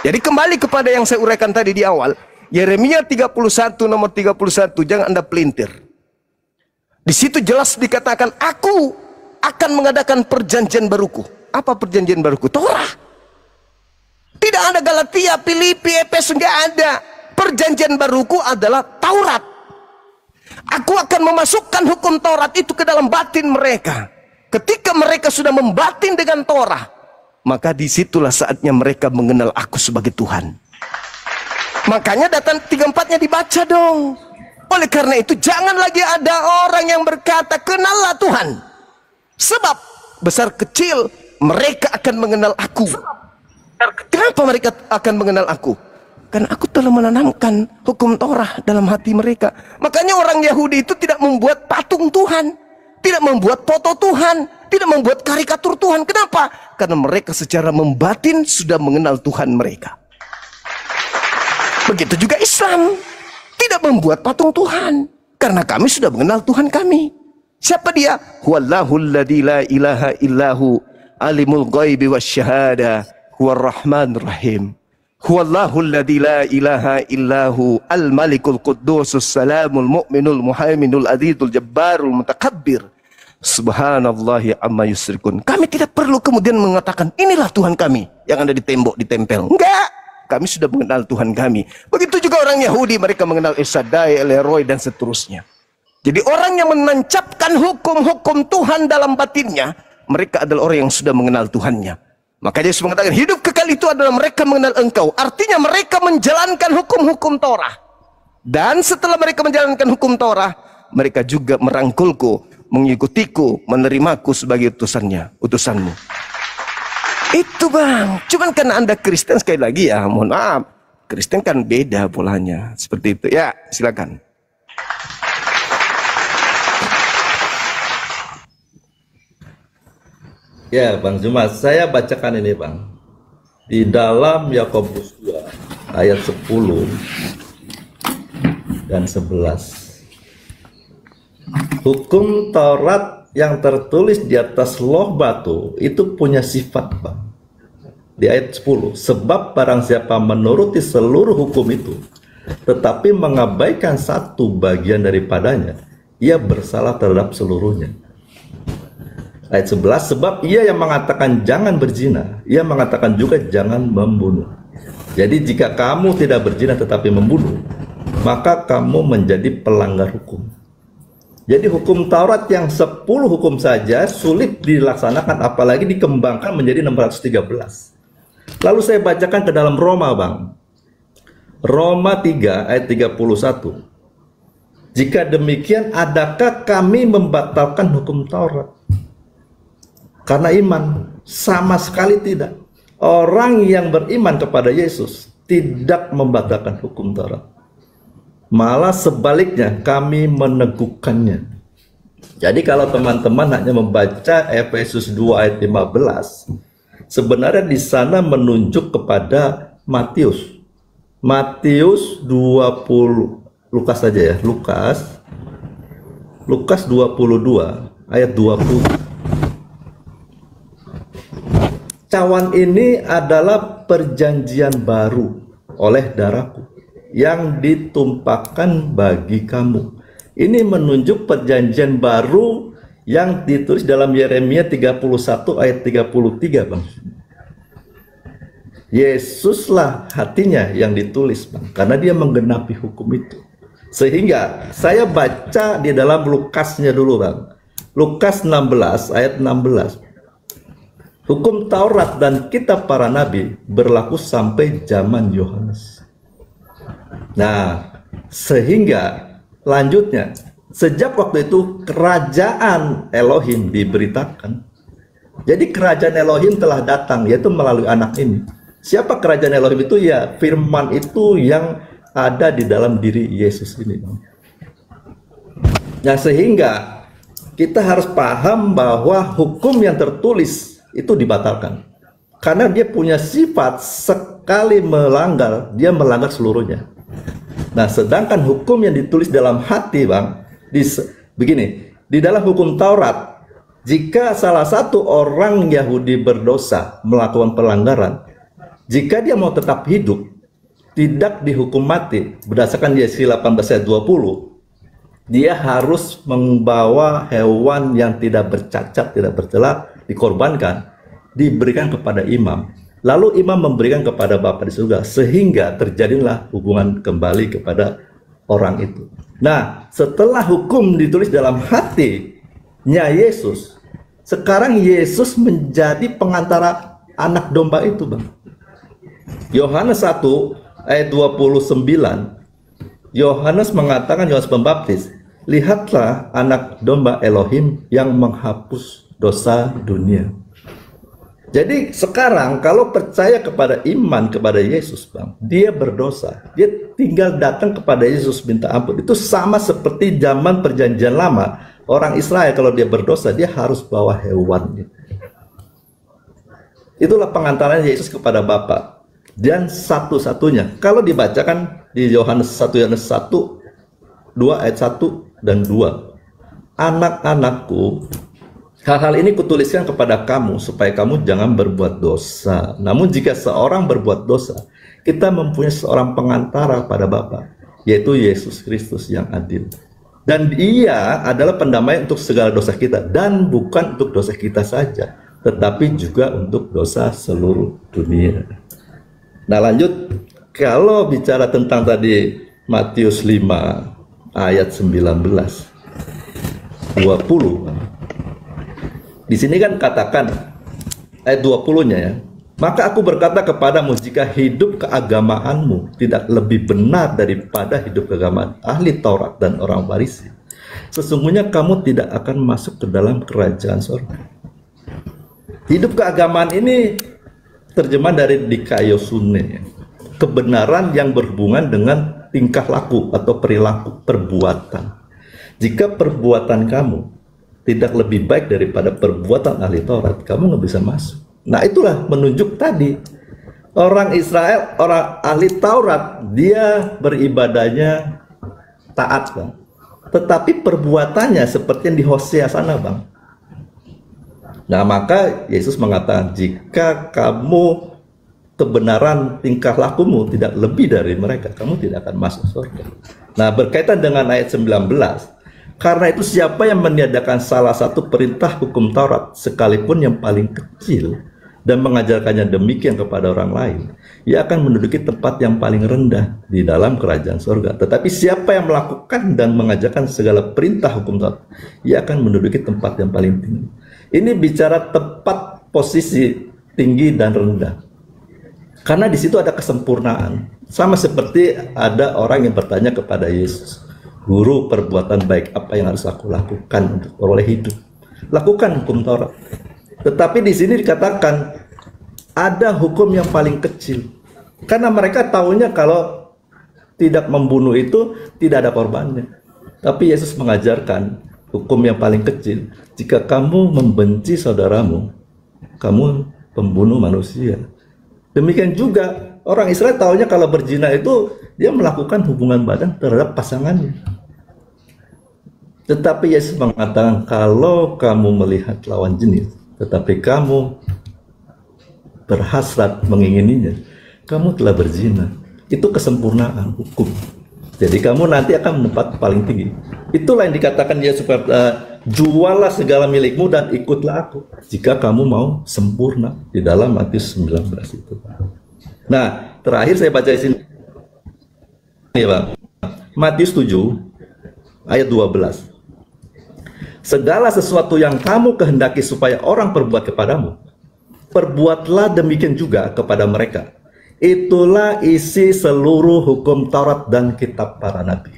Jadi kembali kepada yang saya uraikan tadi di awal, Yeremia 31 nomor 31, jangan Anda pelintir. Di situ jelas dikatakan, aku akan mengadakan perjanjian baruku. Apa perjanjian baruku? Torah. Tidak ada Galatia, Filipi, Efesus, enggak ada. Perjanjian baruku adalah Taurat. Aku akan memasukkan hukum Taurat itu ke dalam batin mereka. Ketika mereka sudah membatin dengan Torah, maka disitulah saatnya mereka mengenal aku sebagai Tuhan. Makanya data 34-nya dibaca dong. Oleh karena itu jangan lagi ada orang yang berkata kenallah Tuhan. Sebab besar kecil mereka akan mengenal aku. Kenapa mereka akan mengenal aku? Karena aku telah menanamkan hukum Torah dalam hati mereka. Makanya orang Yahudi itu tidak membuat patung Tuhan, tidak membuat foto Tuhan, tidak membuat karikatur Tuhan. Kenapa? Karena mereka secara membatin sudah mengenal Tuhan mereka. Begitu juga Islam, tidak membuat patung Tuhan, karena kami sudah mengenal Tuhan kami. Siapa dia? Huwallahul ladzi la ilaha illahu alimul ghaibi wasyahada huwar rahmanur rahim. Huwallahu alladzi la ilaha illahu al-malikul quddusus salamul mu'minul muhaiminul azizul jabbarul mutakabbir. Subhanallahi amma yusyrikun. Kami tidak perlu kemudian mengatakan inilah Tuhan kami yang ada di tembok ditempel. Enggak. Kami sudah mengenal Tuhan kami. Begitu juga orang Yahudi, mereka mengenal El Shaddai, El Elroy dan seterusnya. Jadi orang yang menancapkan hukum-hukum Tuhan dalam batinnya, mereka adalah orang yang sudah mengenal Tuhannya. Maka Yesus mengatakan hidup kekal itu adalah mereka mengenal Engkau. Artinya mereka menjalankan hukum-hukum Torah. Dan setelah mereka menjalankan hukum Torah, mereka juga merangkulku, mengikutiku, menerimaku sebagai utusanmu. Itu bang. Cuman karena Anda Kristen, sekali lagi ya, mohon maaf, Kristen kan beda polanya. Seperti itu. Ya, silakan. Ya Bang Jumas, saya bacakan ini Bang. Di dalam Yakobus 2 ayat 10 dan 11. Hukum Taurat yang tertulis di atas loh batu itu punya sifat Bang. Di ayat 10, sebab barang siapa menuruti seluruh hukum itu tetapi mengabaikan satu bagian daripadanya, ia bersalah terhadap seluruhnya. Ayat 11, sebab ia yang mengatakan jangan berzina, ia mengatakan juga jangan membunuh. Jadi jika kamu tidak berzina tetapi membunuh, maka kamu menjadi pelanggar hukum. Jadi hukum Taurat yang 10 hukum saja sulit dilaksanakan, apalagi dikembangkan menjadi 613. Lalu saya bacakan ke dalam Roma Bang. Roma 3 ayat 31. Jika demikian, adakah kami membatalkan hukum Taurat? Karena iman, sama sekali tidak. Orang yang beriman kepada Yesus tidak membatalkan hukum Taurat. Malah sebaliknya, kami meneguhkannya. Jadi kalau teman-teman hanya membaca Efesus 2 ayat 15, sebenarnya di sana menunjuk kepada Matius. Matius 20, Lukas saja ya, Lukas 22 ayat 20. Cawan ini adalah perjanjian baru oleh darahku yang ditumpahkan bagi kamu. Ini menunjuk perjanjian baru yang ditulis dalam Yeremia 31 ayat 33 Bang. Yesuslah hatinya yang ditulis Bang, karena dia menggenapi hukum itu. Sehingga saya baca di dalam Lukasnya dulu Bang. Lukas 16 ayat 16. Hukum Taurat dan kitab para nabi berlaku sampai zaman Yohanes. Nah, sehingga lanjutnya, sejak waktu itu kerajaan Elohim diberitakan. Jadi kerajaan Elohim telah datang, yaitu melalui anak ini. Siapa kerajaan Elohim itu? Ya, firman itu yang ada di dalam diri Yesus ini. Nah, sehingga kita harus paham bahwa hukum yang tertulis itu dibatalkan karena dia punya sifat sekali melanggar, dia melanggar seluruhnya. Nah, sedangkan hukum yang ditulis dalam hati Bang, begini, di dalam hukum Taurat, jika salah satu orang Yahudi berdosa melakukan pelanggaran, jika dia mau tetap hidup, tidak dihukum mati berdasarkan Yesaya 18 ayat 20, dia harus membawa hewan yang tidak bercacat, tidak bercela, dikorbankan, diberikan kepada imam, lalu imam memberikan kepada Bapa di surga, sehingga terjadilah hubungan kembali kepada orang itu. Nah, setelah hukum ditulis dalam hatinya Yesus, sekarang Yesus menjadi pengantara anak domba itu Bang. Yohanes 1 ayat 29, Yohanes mengatakan, Yohanes Pembaptis, lihatlah anak domba Elohim yang menghapus dosa dunia. Jadi sekarang kalau percaya kepada iman kepada Yesus Bang, dia berdosa, dia tinggal datang kepada Yesus minta ampun. Itu sama seperti zaman perjanjian lama, orang Israel kalau dia berdosa dia harus bawa hewan. Itulah pengantaran Yesus kepada Bapa. Dan satu-satunya, kalau dibacakan di Yohanes 1 2 ayat 1 dan 2, anak-anakku, hal-hal ini kutuliskan kepada kamu supaya kamu jangan berbuat dosa. Namun jika seorang berbuat dosa, Kita mempunyai seorang pengantara pada Bapa, yaitu Yesus Kristus yang adil. Dan Ia adalah pendamaian untuk segala dosa kita, dan bukan untuk dosa kita saja, tetapi juga untuk dosa seluruh dunia. Nah, lanjut, kalau bicara tentang tadi Matius 5 ayat 19 20, di sini kan katakan ayat 20-nya ya. Maka aku berkata kepadamu, jika hidup keagamaanmu tidak lebih benar daripada hidup keagamaan ahli Taurat dan orang Farisi, sesungguhnya kamu tidak akan masuk ke dalam kerajaan surga. Hidup keagamaan ini terjemahan dari dikaiosune, kebenaran yang berhubungan dengan tingkah laku atau perilaku, perbuatan. Jika perbuatan kamu tidak lebih baik daripada perbuatan ahli Taurat, kamu nggak bisa masuk. Nah, itulah menunjuk tadi orang Israel, orang ahli Taurat, dia beribadahnya taat, Bang. Tetapi perbuatannya seperti yang di Hosea sana, Bang. Nah, maka Yesus mengatakan, jika kamu kebenaran tingkah lakumu tidak lebih dari mereka, kamu tidak akan masuk surga. Nah, berkaitan dengan ayat 19, karena itu siapa yang meniadakan salah satu perintah hukum Taurat, sekalipun yang paling kecil, dan mengajarkannya demikian kepada orang lain, ia akan menduduki tempat yang paling rendah di dalam kerajaan surga. Tetapi siapa yang melakukan dan mengajarkan segala perintah hukum Taurat, ia akan menduduki tempat yang paling tinggi. Ini bicara tempat posisi tinggi dan rendah. Karena di situ ada kesempurnaan. Sama seperti ada orang yang bertanya kepada Yesus, Guru, perbuatan baik apa yang harus aku lakukan untuk peroleh hidup? Lakukan hukum Taurat. Tetapi di sini dikatakan ada hukum yang paling kecil. Karena mereka tahunya kalau tidak membunuh itu tidak ada korbannya. Tapi Yesus mengajarkan hukum yang paling kecil. Jika kamu membenci saudaramu, kamu pembunuh manusia. Demikian juga orang Israel tahunya kalau berzina itu dia melakukan hubungan badan terhadap pasangannya. Tetapi Yesus mengatakan kalau kamu melihat lawan jenis, tetapi kamu berhasrat mengingininya, kamu telah berzina. Itu kesempurnaan hukum. Jadi kamu nanti akan mendapat paling tinggi. Itulah yang dikatakan Yesus, jualah segala milikmu dan ikutlah aku, jika kamu mau sempurna, di dalam Matius 19 itu. Nah, terakhir saya baca di sini, ya Bang. Matius 7 ayat 12. Segala sesuatu yang kamu kehendaki supaya orang perbuat kepadamu, perbuatlah demikian juga kepada mereka. Itulah isi seluruh hukum Taurat dan kitab para nabi.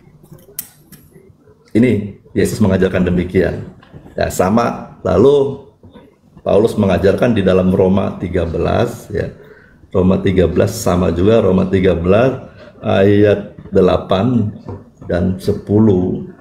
Ini Yesus mengajarkan demikian. Ya, sama. Lalu Paulus mengajarkan di dalam Roma 13, ya. Roma 13 sama juga, Roma 13 ayat 8 dan 10.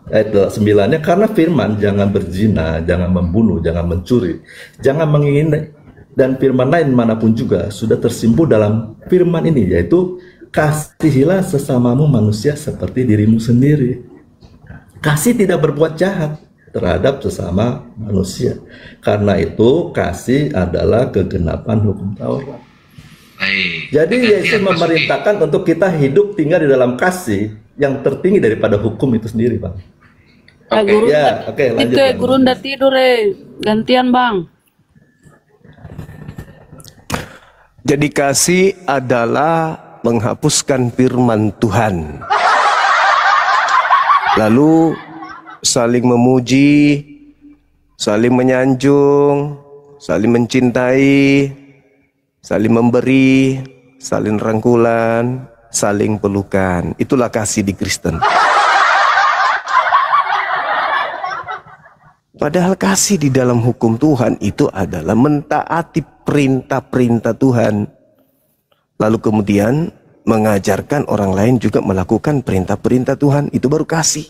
Ayat 9-nya, karena firman jangan berzina, jangan membunuh, jangan mencuri, jangan mengingini, dan firman lain manapun juga sudah tersimpul dalam firman ini, yaitu kasihilah sesamamu manusia seperti dirimu sendiri. Kasih tidak berbuat jahat terhadap sesama manusia. Karena itu kasih adalah kegenapan hukum Taurat. Jadi Yesus memerintahkan untuk kita hidup tinggal di dalam kasih yang tertinggi daripada hukum itu sendiri, Bang. Guru, Ya, oke, lanjut. itu guru udah tidur, gantian, Bang. Jadi kasih adalah menghapuskan firman Tuhan. Lalu saling memuji, saling menyanjung, saling mencintai, saling memberi, saling rangkulan, saling pelukan. Itulah kasih di Kristen. Padahal kasih di dalam hukum Tuhan itu adalah mentaati perintah-perintah Tuhan. Lalu kemudian mengajarkan orang lain juga melakukan perintah-perintah Tuhan. Itu baru kasih.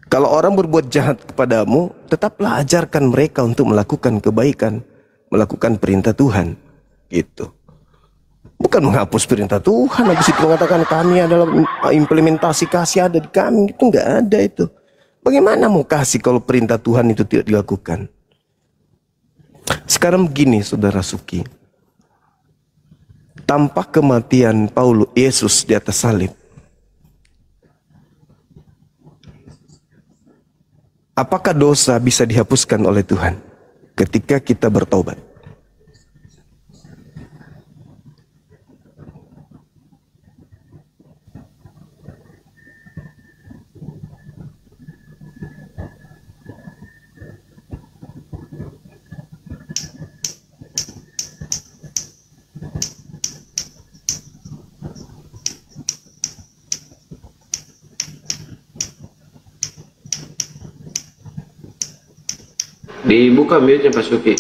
Kalau orang berbuat jahat kepadamu, tetaplah ajarkan mereka untuk melakukan kebaikan, melakukan perintah Tuhan. Gitu. Bukan menghapus perintah Tuhan, habis itu mengatakan kami adalah implementasi kasih ada di kami. Itu nggak ada itu. Bagaimana mau kasih kalau perintah Tuhan itu tidak dilakukan? Sekarang begini, Saudara Suki. tanpa kematian Paulus Yesus di atas salib, apakah dosa bisa dihapuskan oleh Tuhan ketika kita bertobat? Dibuka mute-nya Pak Suki.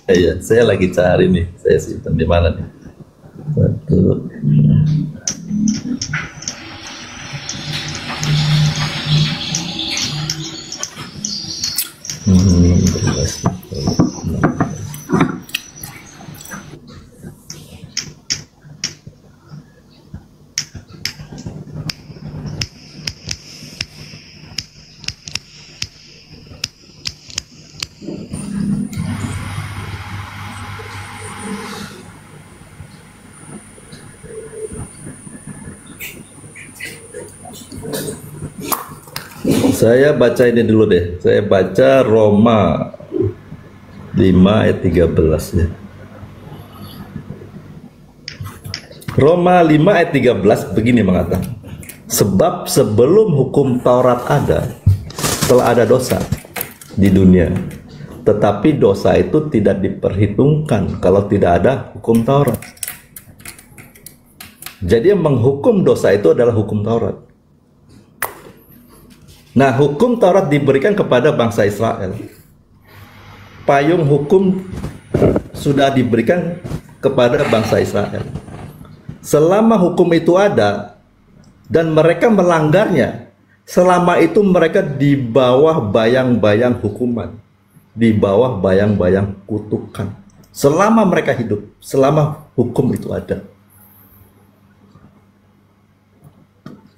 Iya, saya lagi cari nih. Saya simpan di mana nih? Satu. Saya baca ini dulu deh. Saya baca Roma 5 ayat 13 ya. Roma 5 ayat 13 begini mengatakan, sebab sebelum hukum Taurat ada, telah ada dosa di dunia. Tetapi dosa itu tidak diperhitungkan kalau tidak ada hukum Taurat. Jadi yang menghukum dosa itu adalah hukum Taurat. Nah, hukum Taurat diberikan kepada bangsa Israel. Payung hukum sudah diberikan kepada bangsa Israel. Selama hukum itu ada dan mereka melanggarnya, selama itu mereka di bawah bayang-bayang hukuman, di bawah bayang-bayang kutukan. Selama mereka hidup, selama hukum itu ada.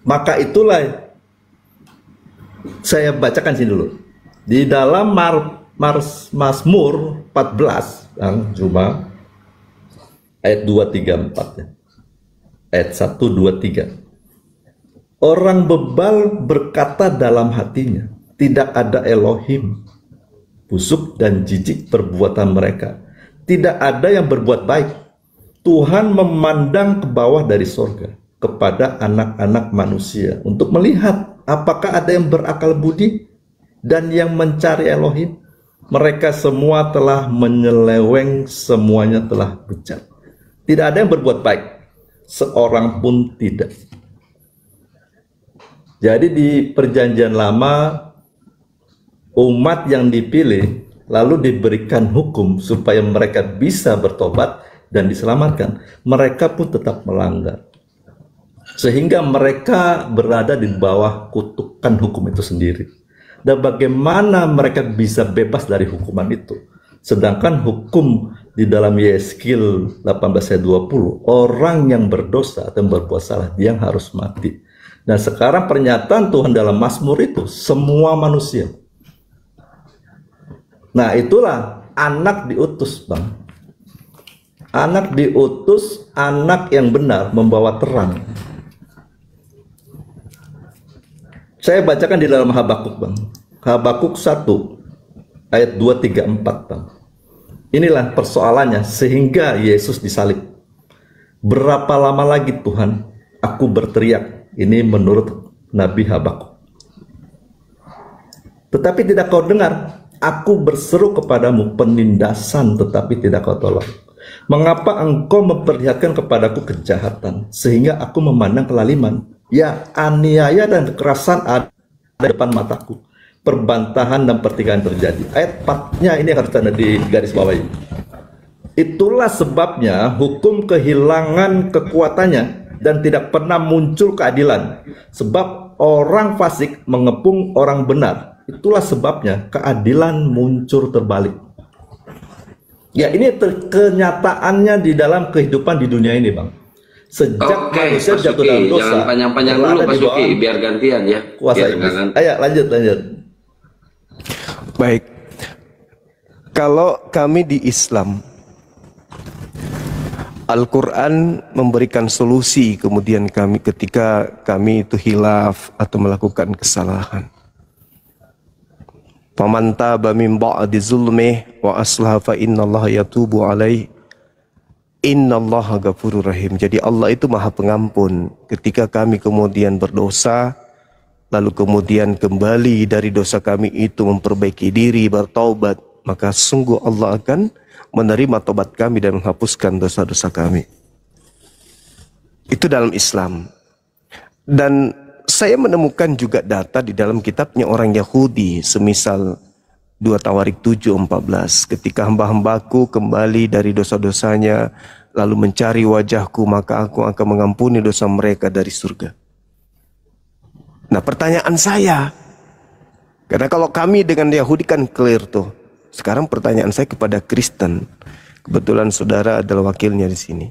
Maka itulah saya bacakan sini dulu. Di dalam Mazmur 14, cuma ayat 2, 3, 4 ya. Ayat 1, 2, 3. Orang bebal berkata dalam hatinya, tidak ada Elohim. Busuk dan jijik perbuatan mereka. Tidak ada yang berbuat baik. Tuhan memandang ke bawah dari sorga kepada anak-anak manusia untuk melihat apakah ada yang berakal budi dan yang mencari Elohim. Mereka semua telah menyeleweng, semuanya telah bejat. Tidak ada yang berbuat baik, seorang pun tidak. Jadi di perjanjian lama, umat yang dipilih lalu diberikan hukum supaya mereka bisa bertobat dan diselamatkan. Mereka pun tetap melanggar, sehingga mereka berada di bawah kutukan hukum itu sendiri. Dan bagaimana mereka bisa bebas dari hukuman itu? Sedangkan hukum di dalam Yeskil 18 ayat 20, orang yang berdosa atau yang berbuat salah, dia yang harus mati. Nah, sekarang pernyataan Tuhan dalam Mazmur itu, semua manusia. Nah, itulah anak diutus, Bang. Anak diutus, anak yang benar membawa terang. Saya bacakan di dalam Habakuk, Bang. Habakuk 1 ayat 2, 3, 4, Bang. Inilah persoalannya sehingga Yesus disalib. Berapa lama lagi Tuhan aku berteriak? Ini menurut Nabi Habakuk. Tetapi tidak kau dengar. Aku berseru kepadamu penindasan, tetapi tidak kau tolong. Mengapa engkau memperlihatkan kepadaku kejahatan sehingga aku memandang kelaliman? Ya, aniaya dan kekerasan ada di depan mataku. Perbantahan dan pertikaian terjadi. Ayat 4-nya ini harus ada di garis bawah ini. Itulah sebabnya hukum kehilangan kekuatannya dan tidak pernah muncul keadilan. Sebab orang fasik mengepung orang benar. Itulah sebabnya keadilan muncul terbalik. Ya, ini kenyataannya di dalam kehidupan di dunia ini, Bang. Sejak manusia jatuh dalam dosa, jangan panjang-panjang dulu Pak Suki, biar gantian ya. Kuasa iblis. Ayo lanjut. Baik. Kalau kami di Islam, Al-Quran memberikan solusi kemudian kami ketika kami itu hilaf atau melakukan kesalahan. Faman taba min ba'di zulmih wa aslaha fa innallaha yatubu alaih. Innallaha ghafurur rahim. Jadi Allah itu Maha Pengampun. Ketika kami kemudian berdosa, lalu kemudian kembali dari dosa kami itu memperbaiki diri, bertaubat, maka sungguh Allah akan menerima tobat kami dan menghapuskan dosa-dosa kami. Itu dalam Islam. Dan saya menemukan juga data di dalam kitabnya orang Yahudi, semisal 2 Tawarik 7:14, ketika hamba-hambaku kembali dari dosa-dosanya lalu mencari wajahku, maka aku akan mengampuni dosa mereka dari surga. Nah, pertanyaan saya, karena kalau kami dengan Yahudi kan clear tuh. Sekarang pertanyaan saya kepada Kristen. Kebetulan saudara adalah wakilnya di sini.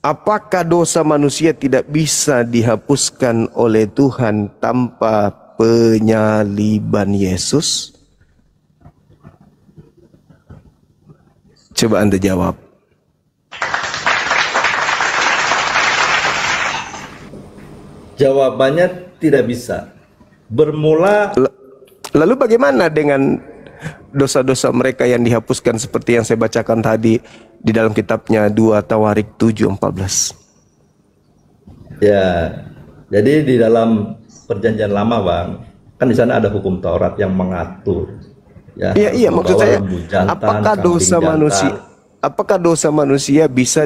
Apakah dosa manusia tidak bisa dihapuskan oleh Tuhan tanpa penyaliban Yesus? Coba Anda jawab. Jawabannya tidak bisa. Bermula. Lalu bagaimana dengan dosa-dosa mereka yang dihapuskan seperti yang saya bacakan tadi di dalam kitabnya 2 Tawarik 7:14? Ya, jadi di dalam Perjanjian Lama, Bang, kan di sana ada hukum Taurat yang mengatur. Ya, iya, maksud saya, apakah dosa manusia bisa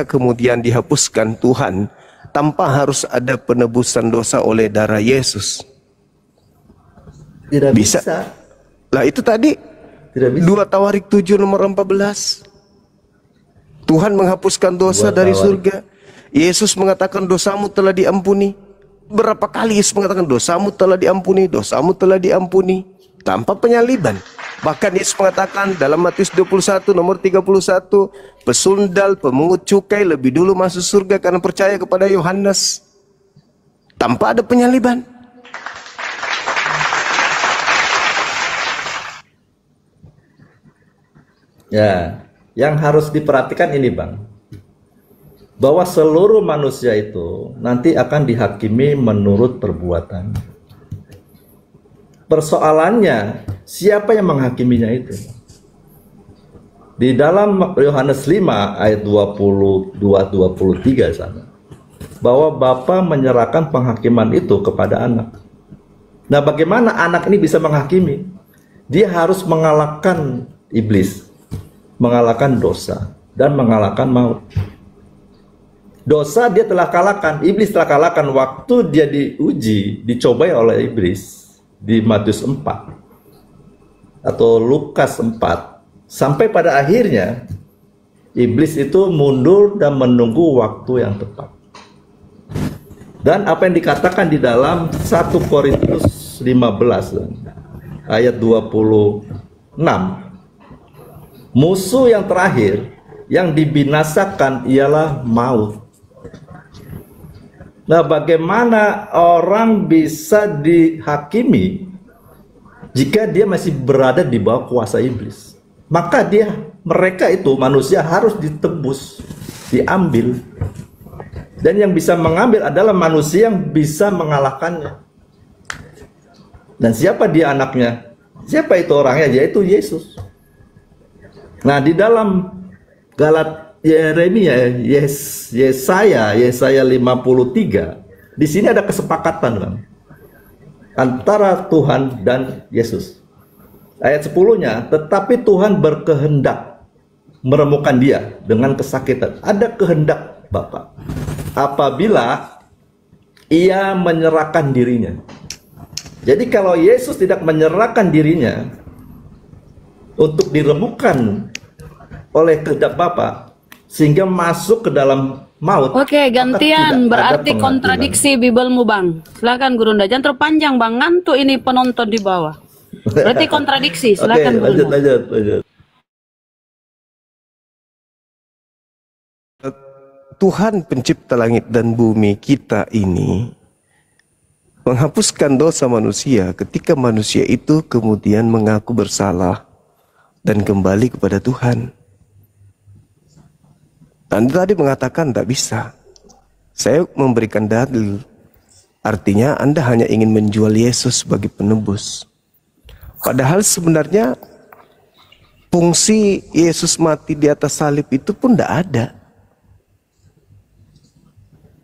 kemudian dihapuskan Tuhan tanpa harus ada penebusan dosa oleh darah Yesus? Tidak bisa. Lah itu tadi 2 Tawarik 7 nomor 14. Tuhan menghapuskan dosa dari surga. Yesus mengatakan dosamu telah diampuni. Berapa kali Yesus mengatakan dosamu telah diampuni, dosamu telah diampuni, tanpa penyaliban. Bahkan Yesus mengatakan dalam Matius 21 nomor 31, pesundal, pemungut cukai lebih dulu masuk surga karena percaya kepada Yohanes, tanpa ada penyaliban. Ya, yang harus diperhatikan ini, Bang, bahwa seluruh manusia itu nanti akan dihakimi menurut perbuatan. Persoalannya, siapa yang menghakiminya itu? Di dalam Yohanes 5 ayat 22-23 sana, bahwa Bapa menyerahkan penghakiman itu kepada anak. Nah, bagaimana anak ini bisa menghakimi? Dia harus mengalahkan iblis, mengalahkan dosa, dan mengalahkan maut. Dosa dia telah kalahkan, iblis telah kalahkan waktu dia diuji, dicobai oleh iblis di Matius 4 atau Lukas 4, sampai pada akhirnya iblis itu mundur dan menunggu waktu yang tepat. Dan apa yang dikatakan di dalam 1 Korintus 15 ayat 26, musuh yang terakhir yang dibinasakan ialah maut. Nah, bagaimana orang bisa dihakimi jika dia masih berada di bawah kuasa iblis? Maka mereka itu manusia harus ditebus, diambil. Dan yang bisa mengambil adalah manusia yang bisa mengalahkannya. Dan siapa dia anaknya? Siapa itu orangnya? Yaitu Yesus. Nah, di dalam Yeremia, Yesaya 53, di sini ada kesepakatan, Bang, antara Tuhan dan Yesus. Ayat 10-nya, tetapi Tuhan berkehendak meremukkan dia dengan kesakitan. Ada kehendak Bapa apabila ia menyerahkan dirinya. Jadi kalau Yesus tidak menyerahkan dirinya untuk diremukkan oleh kehendak Bapa sehingga masuk ke dalam maut. Oke, gantian berarti kontradiksi Bibelmu, Bang. Silakan Gurunda, jangan terlalu panjang, Bang. Ngantuk ini penonton di bawah. Berarti kontradiksi. Silakan Gurunda. Lanjut. Tuhan pencipta langit dan bumi kita ini menghapuskan dosa manusia ketika manusia itu kemudian mengaku bersalah dan kembali kepada Tuhan. Anda tadi mengatakan tak bisa. Saya memberikan dalil. Artinya Anda hanya ingin menjual Yesus sebagai penebus. Padahal sebenarnya fungsi Yesus mati di atas salib itu pun tidak ada.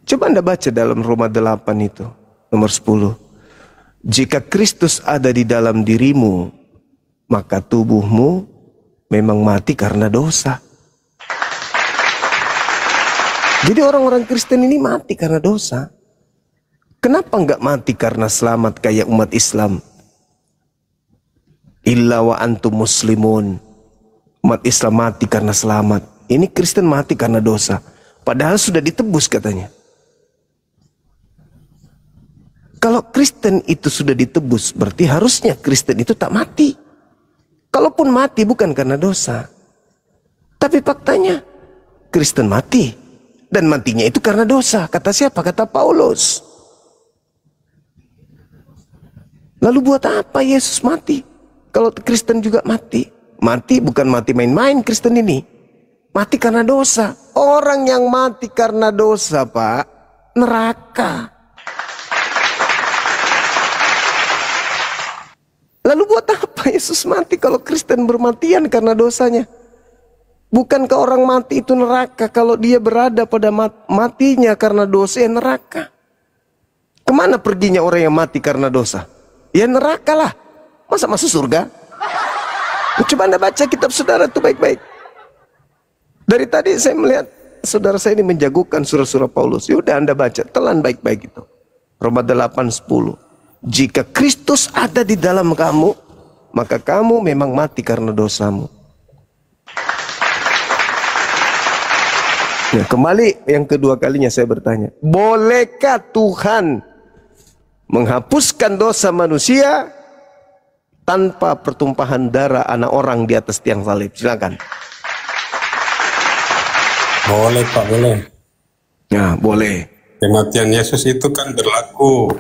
Coba Anda baca dalam Roma 8 itu, nomor 10. Jika Kristus ada di dalam dirimu, maka tubuhmu memang mati karena dosa. Jadi orang-orang Kristen ini mati karena dosa. Kenapa enggak mati karena selamat kayak umat Islam? Illa wa antum muslimun. Umat Islam mati karena selamat. Ini Kristen mati karena dosa. Padahal sudah ditebus katanya. Kalau Kristen itu sudah ditebus, berarti harusnya Kristen itu tak mati. Kalaupun mati bukan karena dosa. Tapi faktanya, Kristen mati. Dan matinya itu karena dosa. Kata siapa? Kata Paulus. Lalu buat apa Yesus mati? Kalau Kristen juga mati. Mati bukan mati main-main Kristen ini. Mati karena dosa. Orang yang mati karena dosa, Pak, neraka. Lalu buat apa Yesus mati kalau Kristen bermatian karena dosanya? Bukankah orang mati itu neraka kalau dia berada pada matinya karena dosa, ya neraka? Kemana perginya orang yang mati karena dosa? Ya neraka lah. Masa masuk surga? Coba Anda baca kitab saudara itu baik-baik. Dari tadi saya melihat saudara saya ini menjagokan surah-surah Paulus. Ya udah Anda baca, telan baik-baik itu. Roma 8:10. Jika Kristus ada di dalam kamu, maka kamu memang mati karena dosamu. Nah, kembali yang kedua kalinya saya bertanya, bolehkah Tuhan menghapuskan dosa manusia tanpa pertumpahan darah anak orang di atas tiang salib? Silakan. Boleh Pak, boleh. Ya, boleh. Kematian Yesus itu kan berlaku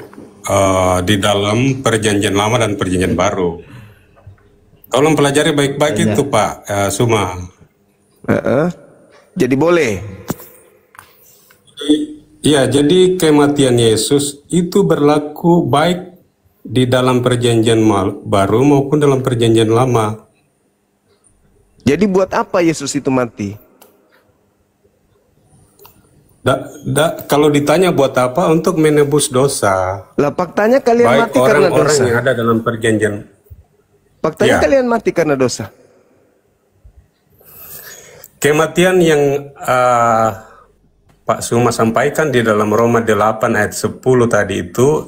di dalam perjanjian lama dan perjanjian baru. Tolong pelajari baik-baik itu Pak Suma. Jadi boleh. Iya, jadi kematian Yesus itu berlaku baik di dalam perjanjian baru maupun dalam perjanjian lama. Jadi buat apa Yesus itu mati? Kalau ditanya buat apa, untuk menebus dosa. Lah faktanya kalian baik mati karena dosa. Orang yang ada dalam perjanjian. Faktanya kalian mati karena dosa. Kematian yang Pak Suma sampaikan di dalam Roma 8 ayat 10 tadi itu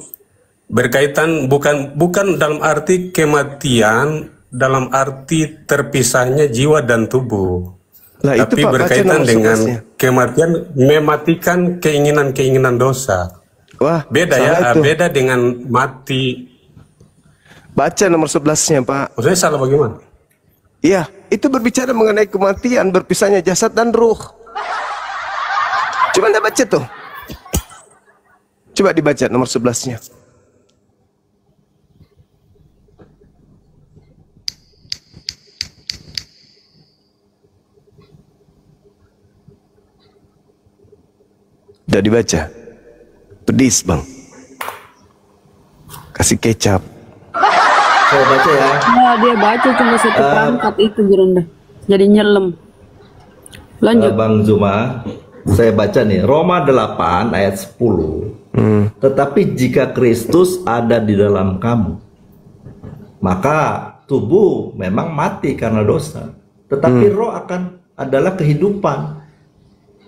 berkaitan bukan dalam arti kematian, dalam arti terpisahnya jiwa dan tubuh. Lah, tapi itu, Pak, berkaitan dengan kematian mematikan keinginan-keinginan dosa. Wah, beda ya, beda dengan mati. Baca nomor 11-nya, Pak. Maksudnya salah bagaimana? Iya, itu berbicara mengenai kematian, berpisahnya jasad dan ruh. Coba Anda baca tuh. Coba dibaca nomor 11-nya. Udah dibaca? Pedis bang. Kasih kecap. Saya baca ya. Nah, dia baca cuma satu perangkat itu Gerunda. Jadi nyelem. Lanjut. Bang Zuma, saya baca nih Roma 8 ayat 10. Tetapi jika Kristus ada di dalam kamu, maka tubuh memang mati karena dosa, tetapi roh adalah kehidupan.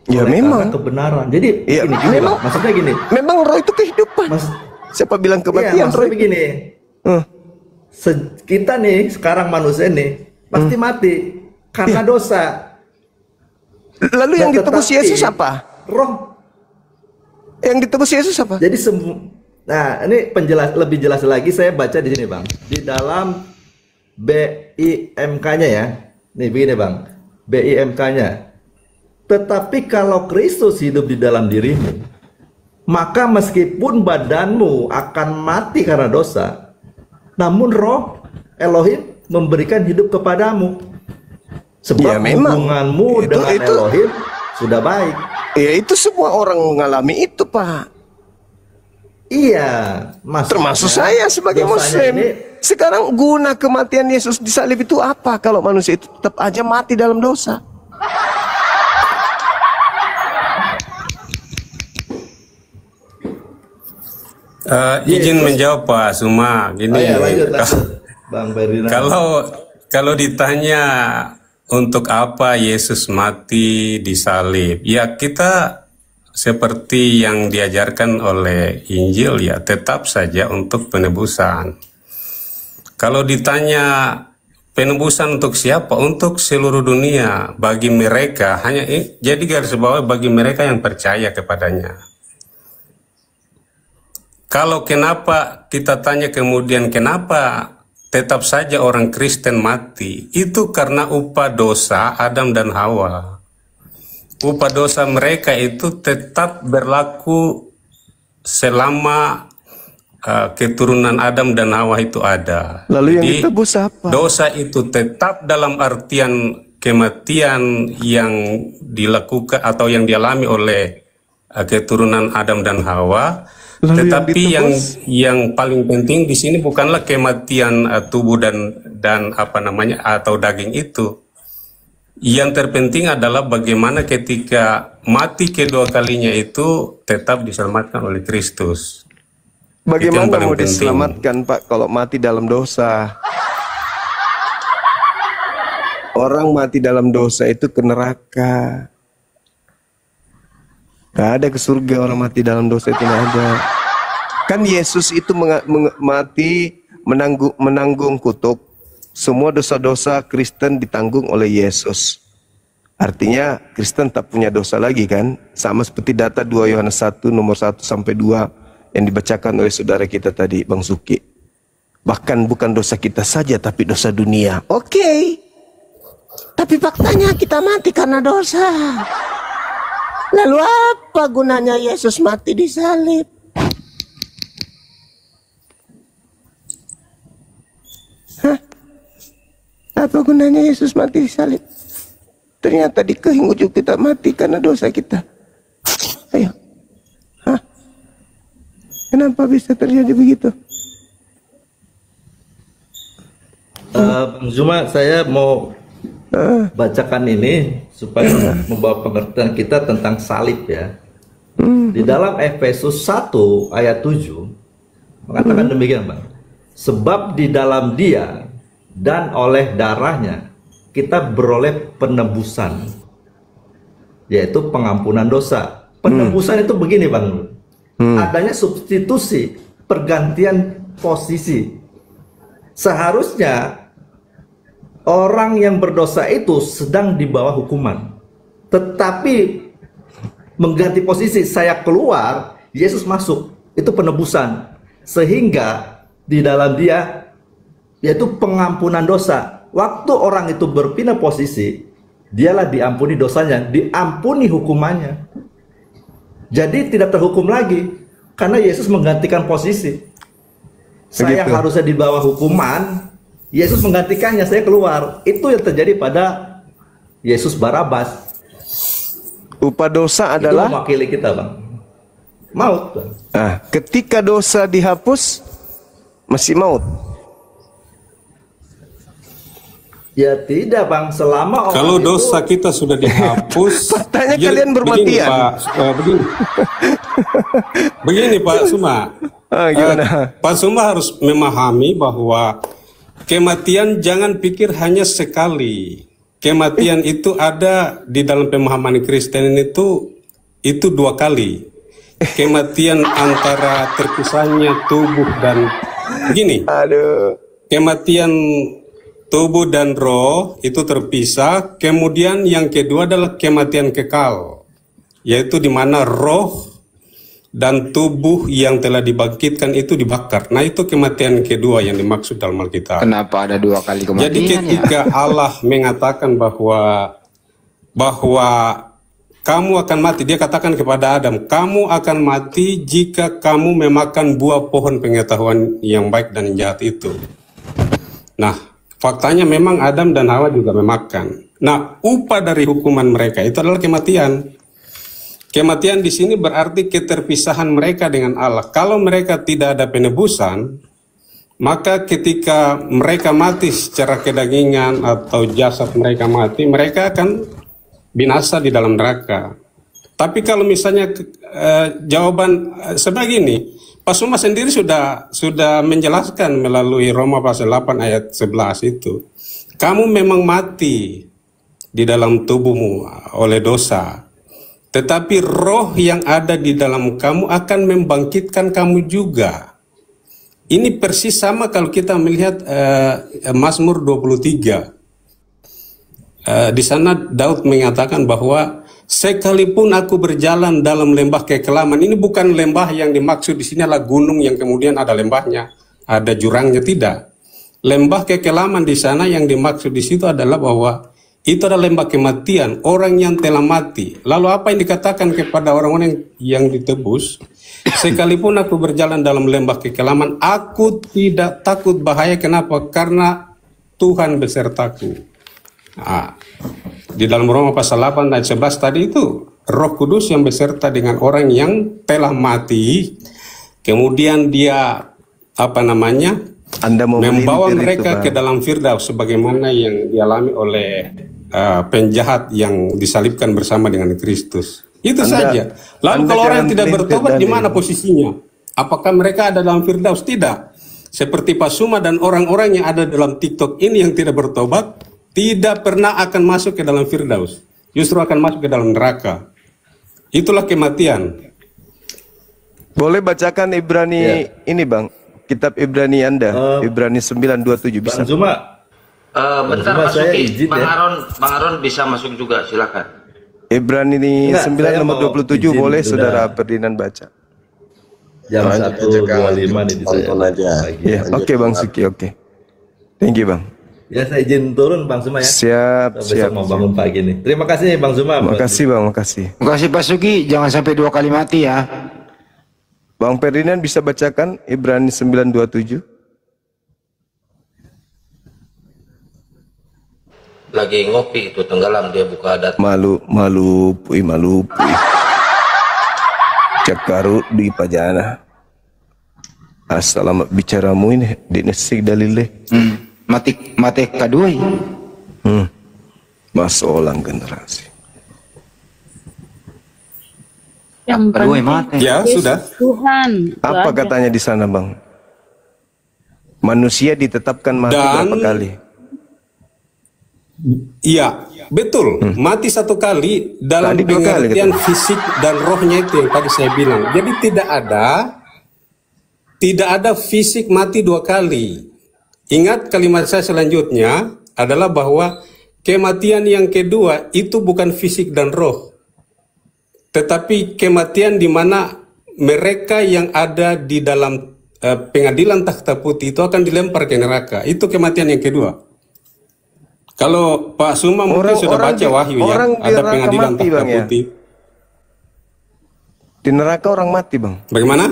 Ya memang kebenaran. Jadi ya, memang maksudnya gini. Memang roh itu kehidupan. Siapa bilang kematian? Roh begini. Kita nih sekarang manusia nih pasti mati karena dosa. Lalu yang ditebus Yesus apa? Roh. Yang ditebus Yesus apa? Jadi nah ini lebih jelas lagi saya baca di sini bang. Di dalam BIMK-nya ya. Nih begini bang. BIMK-nya. Tetapi kalau Kristus hidup di dalam dirimu, maka meskipun badanmu akan mati karena dosa, namun roh Elohim memberikan hidup kepadamu. Sebab ya, memang. hubunganmu dengan Elohim sudah baik. Ya itu semua orang mengalami itu, Pak. Iya, termasuk saya sebagai Muslim. Sekarang guna kematian Yesus di salib itu apa kalau manusia itu tetap aja mati dalam dosa? Izin menjawab Pak Suma, gini. Lanjut, Bang Ferdinand. Kalau ditanya untuk apa Yesus mati di salib, ya kita seperti yang diajarkan oleh Injil, ya tetap saja untuk penebusan. Kalau ditanya penebusan untuk siapa? Untuk seluruh dunia, bagi mereka, jadi garis bawah bagi mereka yang percaya kepadanya. Kalau kenapa kita tanya kemudian kenapa tetap saja orang Kristen mati, itu karena upah dosa Adam dan Hawa. Upah dosa mereka itu tetap berlaku selama keturunan Adam dan Hawa itu ada. Lalu yang ditebus apa? Dosa itu tetap dalam artian kematian yang dilakukan atau yang dialami oleh keturunan Adam dan Hawa. Lalu tetapi yang paling penting di sini bukanlah kematian tubuh dan apa namanya atau daging itu. Yang terpenting adalah bagaimana ketika mati kedua kalinya itu tetap diselamatkan oleh Kristus. Bagaimana mau diselamatkan, Pak, kalau mati dalam dosa? Orang mati dalam dosa itu ke neraka. Gak ada ke surga orang mati dalam dosa itu, gak ada. Kan Yesus itu mati menanggung kutuk. Semua dosa-dosa Kristen ditanggung oleh Yesus. Artinya Kristen tak punya dosa lagi kan? Sama seperti data 2 Yohanes 1 nomor 1 sampai 2 yang dibacakan oleh saudara kita tadi, Bang Suki. Bahkan bukan dosa kita saja tapi dosa dunia. Oke. Tapi faktanya kita mati karena dosa. Lalu apa gunanya Yesus mati di salib? Hah? Apa gunanya Yesus mati di salib? Ternyata di kehing ujung kita mati karena dosa kita. Ayo. Hah? Kenapa bisa terjadi begitu? Bang Zuma, saya mau bacakan ini supaya membawa pengertian kita tentang salib ya. Di dalam Efesus 1 ayat 7 mengatakan demikian, Bang. Sebab di dalam Dia dan oleh darahnya kita beroleh penebusan, yaitu pengampunan dosa. Penebusan itu begini, Bang. Adanya substitusi, pergantian posisi. Seharusnya orang yang berdosa itu sedang di bawah hukuman, tetapi mengganti posisi, saya keluar, Yesus masuk. Itu penebusan. Sehingga di dalam Dia, yaitu pengampunan dosa. Waktu orang itu berpindah posisi, dialah diampuni dosanya, diampuni hukumannya. Jadi tidak terhukum lagi, karena Yesus menggantikan posisi. Saya harusnya di bawah hukuman, Yesus menggantikannya, saya keluar. Itu yang terjadi pada Yesus Barabas. Upah dosa adalah itu mewakili kita, Bang. Maut, Bang. Nah, ketika dosa dihapus, masih maut. Ya tidak, Bang. Selama orang kalau itu, dosa kita sudah dihapus, faktanya kalian bermatian. Begini Pak Suma. Gimana? Pak Suma harus memahami bahwa kematian jangan pikir hanya sekali. Kematian itu ada di dalam pemahaman Kristen itu 2 kali. Kematian antara terpisahnya tubuh dan begini. Kematian tubuh dan roh itu terpisah. Kemudian yang kedua adalah kematian kekal, yaitu di mana roh dan tubuh yang telah dibangkitkan itu dibakar. Nah, itu kematian kedua yang dimaksud dalam Alkitab. Kenapa ada 2 kali kematian? Jadi ketika Allah mengatakan bahwa kamu akan mati, Dia katakan kepada Adam, kamu akan mati jika kamu memakan buah pohon pengetahuan yang baik dan yang jahat itu. Nah, faktanya memang Adam dan Hawa juga memakan. Nah, upah dari hukuman mereka itu adalah kematian. Kematian di sini berarti keterpisahan mereka dengan Allah. Kalau mereka tidak ada penebusan, maka ketika mereka mati secara kedagingan atau jasad mereka mati, mereka akan binasa di dalam neraka. Tapi kalau misalnya jawaban sebegini, Pak Suma sendiri sudah menjelaskan melalui Roma pasal 8 ayat 11 itu. Kamu memang mati di dalam tubuhmu oleh dosa, tetapi roh yang ada di dalam kamu akan membangkitkan kamu juga. Ini persis sama kalau kita melihat Mazmur 23. Di sana Daud mengatakan bahwa sekalipun aku berjalan dalam lembah kekelaman, ini bukan lembah yang dimaksud di sini adalah gunung yang kemudian ada lembahnya, ada jurangnya, tidak. Lembah kekelaman di sana yang dimaksud di situ adalah bahwa itu adalah lembah kematian, orang yang telah mati. Lalu apa yang dikatakan kepada orang-orang yang ditebus? Sekalipun aku berjalan dalam lembah kekelaman, aku tidak takut bahaya. Kenapa? Karena Tuhan besertaku. Nah, di dalam Roma pasal 8 ayat 11 tadi itu Roh Kudus yang beserta dengan orang yang telah mati, kemudian dia membawa mereka ke dalam Firdaus sebagaimana yang dialami oleh penjahat yang disalibkan bersama dengan Kristus. Itu saja. Lalu kalau orang yang tidak bertobat, di mana posisinya? Apakah mereka ada dalam Firdaus? Tidak. Seperti Pak Suma dan orang-orang yang ada dalam TikTok ini yang tidak bertobat, tidak pernah akan masuk ke dalam Firdaus, justru akan masuk ke dalam neraka. Itulah kematian. Boleh bacakan Ibrani ini Bang, kitab Ibrani Anda, Ibrani 9:27 bisa. Bang Zuma, bentar Pak Suki, Bang Aron bisa masuk juga, silakan. Ibrani 9 nomor 27 boleh sudah. Saudara Ferdinand baca. Jam 1:25 nih saya. Ya, oke Bang Suki, oke. Thank you Bang. Ya saya izin turun Bang Zuma ya. Siap, besok mau bangun pagi nih. Terima kasih Bang Zuma. Makasih Bang, makasih. Makasih Pak Suki, jangan sampai 2 kali mati ya. Bang Ferdinand bisa bacakan Ibrani 9:27. Lagi ngopi itu tenggelam dia buka adat. Malu pui. Cakaru di pajana. Assalamualaikum bicaramu ini di nesik dalile. Mati kadui. Masolang generasi. Yang Kedua penting mati. Ya, sudah. Tuhan. Apa katanya di sana, Bang? Manusia ditetapkan mati berapa kali? Iya, betul. Mati 1 kali dalam Tadi 2 kali, pengertian fisik dan rohnya itu yang tadi saya bilang. Jadi tidak ada fisik mati 2 kali. Ingat kalimat saya selanjutnya adalah bahwa kematian yang kedua itu bukan fisik dan roh, tetapi kematian di mana mereka yang ada di dalam pengadilan takhta putih itu akan dilempar ke neraka. Itu kematian yang kedua. Kalau Pak Suma mungkin sudah baca Wahyu ya, ada pengadilan takhta putih. Di neraka orang mati, Bang. Bagaimana?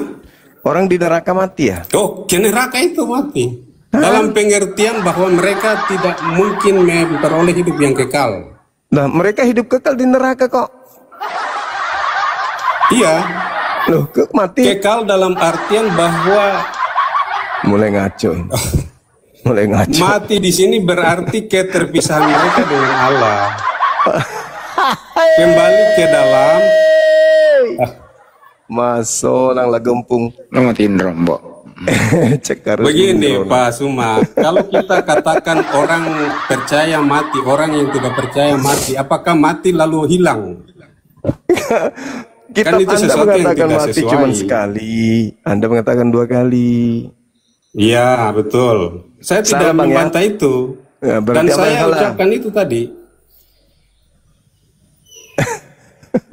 Orang di neraka mati ya? Oh, ke neraka itu mati. Dalam pengertian bahwa mereka tidak mungkin memperoleh hidup yang kekal. Nah, mereka hidup kekal di neraka kok. Iya. Loh, mati. Kekal dalam artian bahwa mulai ngaco. Mulai ngaco. Mati di sini berarti keterpisahan mereka dengan Allah. Kembali ke dalam. Masuk nang lagempung. Lo matiin rombok. Begini Pak Suma, kalau kita katakan orang percaya mati, orang yang tidak percaya mati, apakah mati lalu hilang? Kan itu sesuatu yang tidak mati cuma sekali, Anda mengatakan 2 kali. Iya betul, saya tidak membantah itu, ya, dan saya ucapkan itu tadi.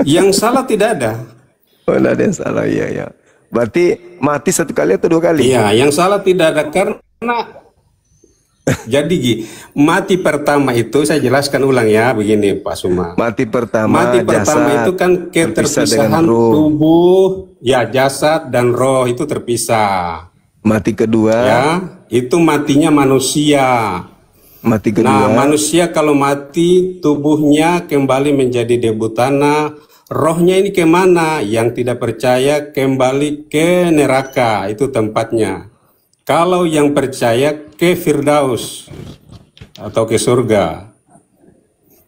Yang salah tidak ada. Oh, tidak ada yang salah, ya. Berarti mati 1 kali atau 2 kali? Iya, yang salah tidak ada karena jadi mati pertama itu saya jelaskan ulang ya, begini Pak Suma. Mati pertama itu kan keterpisahan tubuh, ya jasad dan roh itu terpisah. Mati kedua, ya itu matinya manusia. Mati kedua. Nah, manusia kalau mati, tubuhnya kembali menjadi debu tanah. Rohnya ini kemana? Yang tidak percaya kembali ke neraka, itu tempatnya. Kalau yang percaya ke Firdaus atau ke surga.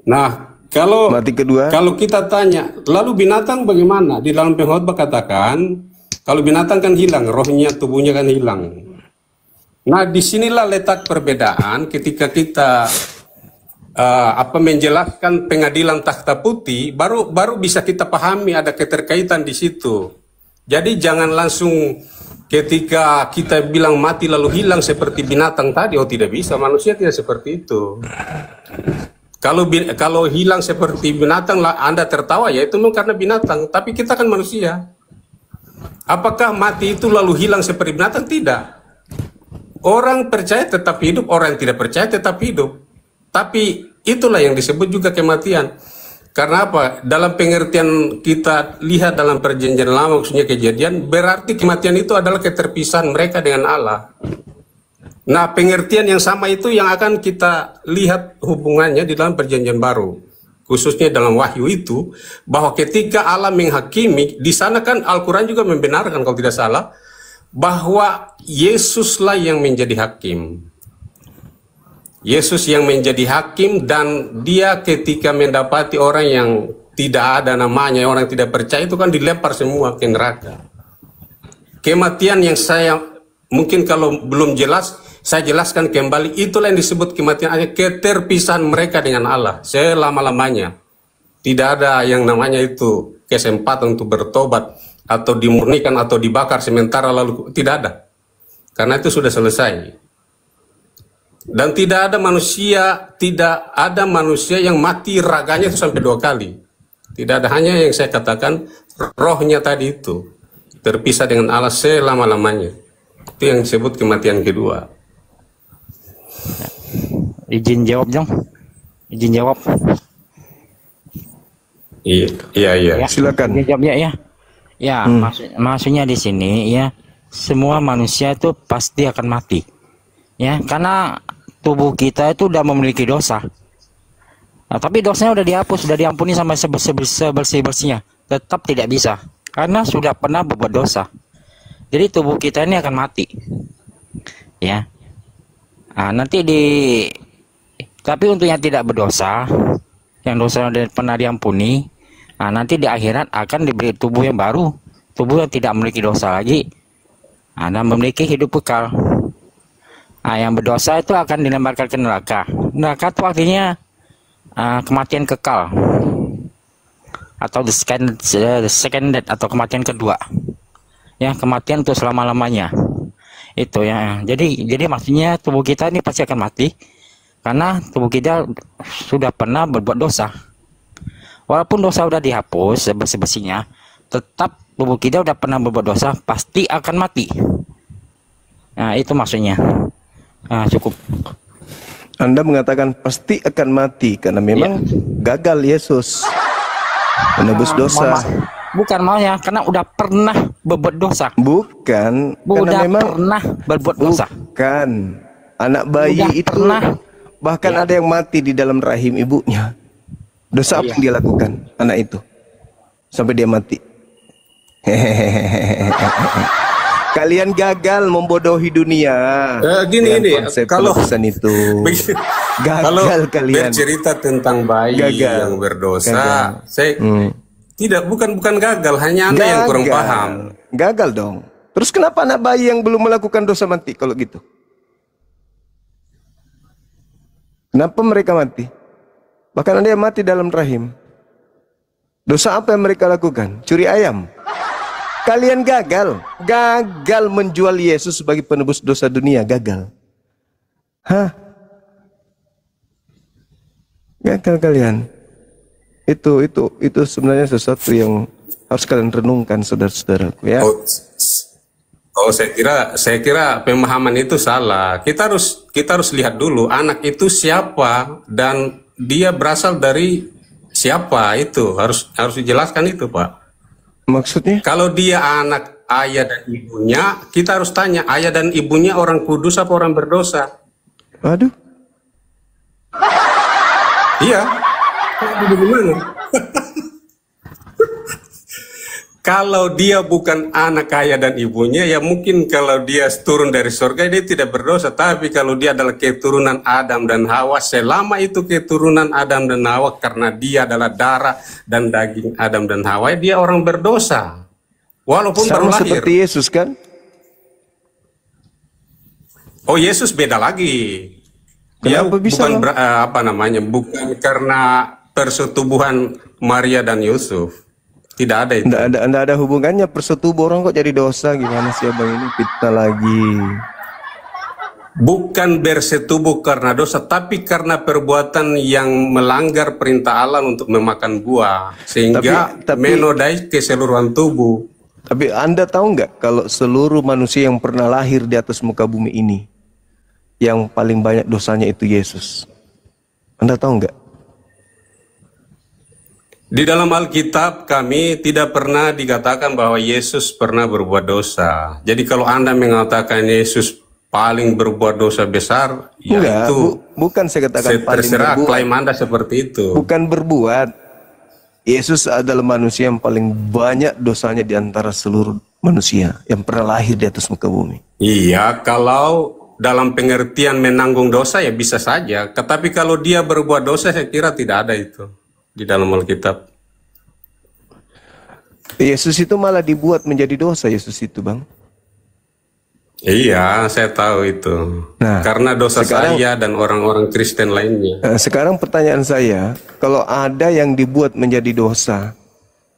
Nah, kalau mati kedua. Kalau kita tanya, lalu binatang bagaimana? Di dalam pengkhotbah katakan, kalau binatang kan hilang, rohnya, tubuhnya kan hilang. Nah, disinilah letak perbedaan ketika kita menjelaskan pengadilan takhta putih, baru bisa kita pahami ada keterkaitan di situ. Jadi jangan langsung ketika kita bilang mati lalu hilang seperti binatang tadi. Oh, tidak bisa, manusia tidak seperti itu. Kalau hilang seperti binatang lah Anda tertawa, ya itu memang karena binatang. Tapi kita kan manusia. Apakah mati itu lalu hilang seperti binatang? Tidak. Orang percaya tetap hidup, orang yang tidak percaya tetap hidup. Tapi itulah yang disebut juga kematian. Karena apa? Dalam pengertian kita lihat dalam perjanjian lama, maksudnya kejadian, berarti kematian itu adalah keterpisahan mereka dengan Allah. Nah, pengertian yang sama itu yang akan kita lihat hubungannya di dalam perjanjian baru. Khususnya dalam wahyu itu, bahwa ketika Allah menghakimi, di sana kan Al-Quran juga membenarkan kalau tidak salah, bahwa Yesuslah yang menjadi hakim. Yesus yang menjadi hakim, dan dia ketika mendapati orang yang tidak ada namanya, orang yang tidak percaya, itu kan dilempar semua ke neraka. Kematian yang saya mungkin kalau belum jelas, saya jelaskan kembali, itulah yang disebut kematian, keterpisahan mereka dengan Allah selama-lamanya. Tidak ada yang namanya itu kesempatan untuk bertobat atau dimurnikan atau dibakar sementara lalu, tidak ada. Karena itu sudah selesai. Dan tidak ada manusia yang mati raganya itu sampai 2 kali. Tidak ada, hanya yang saya katakan rohnya tadi itu terpisah dengan Allah selama-lamanya. Itu yang disebut kematian kedua. Izin jawab dong. Izin jawab. Iya. Ya, silakan. Izin jawab ya. Ya, maksudnya di sini ya, semua manusia itu pasti akan mati. Ya, karena tubuh kita itu udah memiliki dosa. Nah, tapi dosanya udah dihapus, sudah diampuni sama sebersih-bersihnya. Tetap tidak bisa, karena sudah pernah berbuat dosa. Jadi tubuh kita ini akan mati. Ya. Nah, tapi untuk yang tidak berdosa, yang dosa sudah pernah diampuni, nah nanti di akhirat akan diberi tubuh yang baru, tubuh yang tidak memiliki dosa lagi, dan memiliki hidup kekal. Nah, yang berdosa itu akan dilemparkan ke neraka. Neraka itu artinya kematian kekal, atau the second death, atau kematian kedua. Ya, kematian untuk selama-lamanya. Itu ya. Jadi maksudnya tubuh kita ini pasti akan mati karena tubuh kita sudah pernah berbuat dosa. Walaupun dosa sudah dihapus sebersih-bersihnya, tetap tubuh kita sudah pernah berbuat dosa, pasti akan mati. Nah, itu maksudnya. Nah, cukup. Anda mengatakan pasti akan mati karena memang gagal Yesus menebus dosa. Bukan maunya, karena udah pernah berbuat dosa. Bukan, karena memang pernah berbuat dosa. Bukan. Anak bayi udah itu bahkan ada yang mati di dalam rahim ibunya. Dosa apa yang dia lakukan anak itu sampai dia mati? Kalian gagal membodohi dunia. Gini kalau pesan itu gagal kalian bercerita tentang bayi yang berdosa. Saya bukan gagal, hanya Anda yang kurang paham. Gagal dong. Terus kenapa anak bayi yang belum melakukan dosa mati kalau gitu? Kenapa mereka mati? Bahkan ada yang mati dalam rahim. Dosa apa yang mereka lakukan? Curi ayam. Kalian gagal menjual Yesus sebagai penebus dosa dunia, gagal. Gagal kalian. Itu sebenarnya sesuatu yang harus kalian renungkan, saudara-saudaraku, ya. Saya kira pemahaman itu salah. Kita harus lihat dulu anak itu siapa dan dia berasal dari siapa, itu harus dijelaskan itu, Pak. Maksudnya? Kalau dia anak ayah dan ibunya, kita harus tanya ayah dan ibunya orang kudus apa orang berdosa? Aduh. Iya. Bagaimana? Kalau dia bukan anak ayah dan ibunya, ya mungkin kalau dia turun dari surga dia tidak berdosa. Tapi kalau dia adalah keturunan Adam dan Hawa, selama itu keturunan Adam dan Hawa, karena dia adalah darah dan daging Adam dan Hawa, dia orang berdosa. Walaupun sama berlahir. Seperti Yesus kan? Oh, Yesus beda lagi. Dia Kenapa bisa, bukan bukan karena persetubuhan Maria dan Yusuf. Tidak ada itu. Nggak ada hubungannya persetubuh orang kok jadi dosa, gimana sih abang ini? Fitnah lagi. Bukan bersetubuh karena dosa, tapi karena perbuatan yang melanggar perintah Allah untuk memakan buah, sehingga menodai keseluruhan tubuh. Tapi Anda tahu nggak kalau seluruh manusia yang pernah lahir di atas muka bumi ini, yang paling banyak dosanya itu Yesus? Anda tahu nggak? Di dalam Alkitab kami tidak pernah dikatakan bahwa Yesus pernah berbuat dosa. Jadi kalau Anda mengatakan Yesus paling berbuat dosa besar, ya itu bukan saya katakan paling terserah berbuat. klaim Anda seperti itu. Bukan berbuat. Yesus adalah manusia yang paling banyak dosanya di antara seluruh manusia yang pernah lahir di atas muka bumi. Iya, kalau dalam pengertian menanggung dosa ya bisa saja. Tetapi kalau dia berbuat dosa, saya kira tidak ada itu di dalam Alkitab. Yesus itu malah dibuat menjadi dosa, Yesus itu, Bang. Iya, saya tahu itu. Nah, karena dosa saya dan orang-orang Kristen lainnya. Sekarang pertanyaan saya, kalau ada yang dibuat menjadi dosa,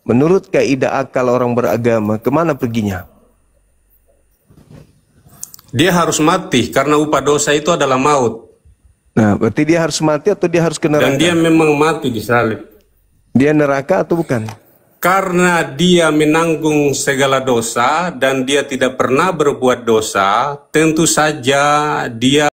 menurut kaidah akal orang beragama, kemana perginya? Dia harus mati, karena upah dosa itu adalah maut. Nah, berarti dia harus mati atau dia harus ke neraka? Dan dia memang mati disalib. Dia neraka atau bukan? Karena dia menanggung segala dosa dan dia tidak pernah berbuat dosa, tentu saja dia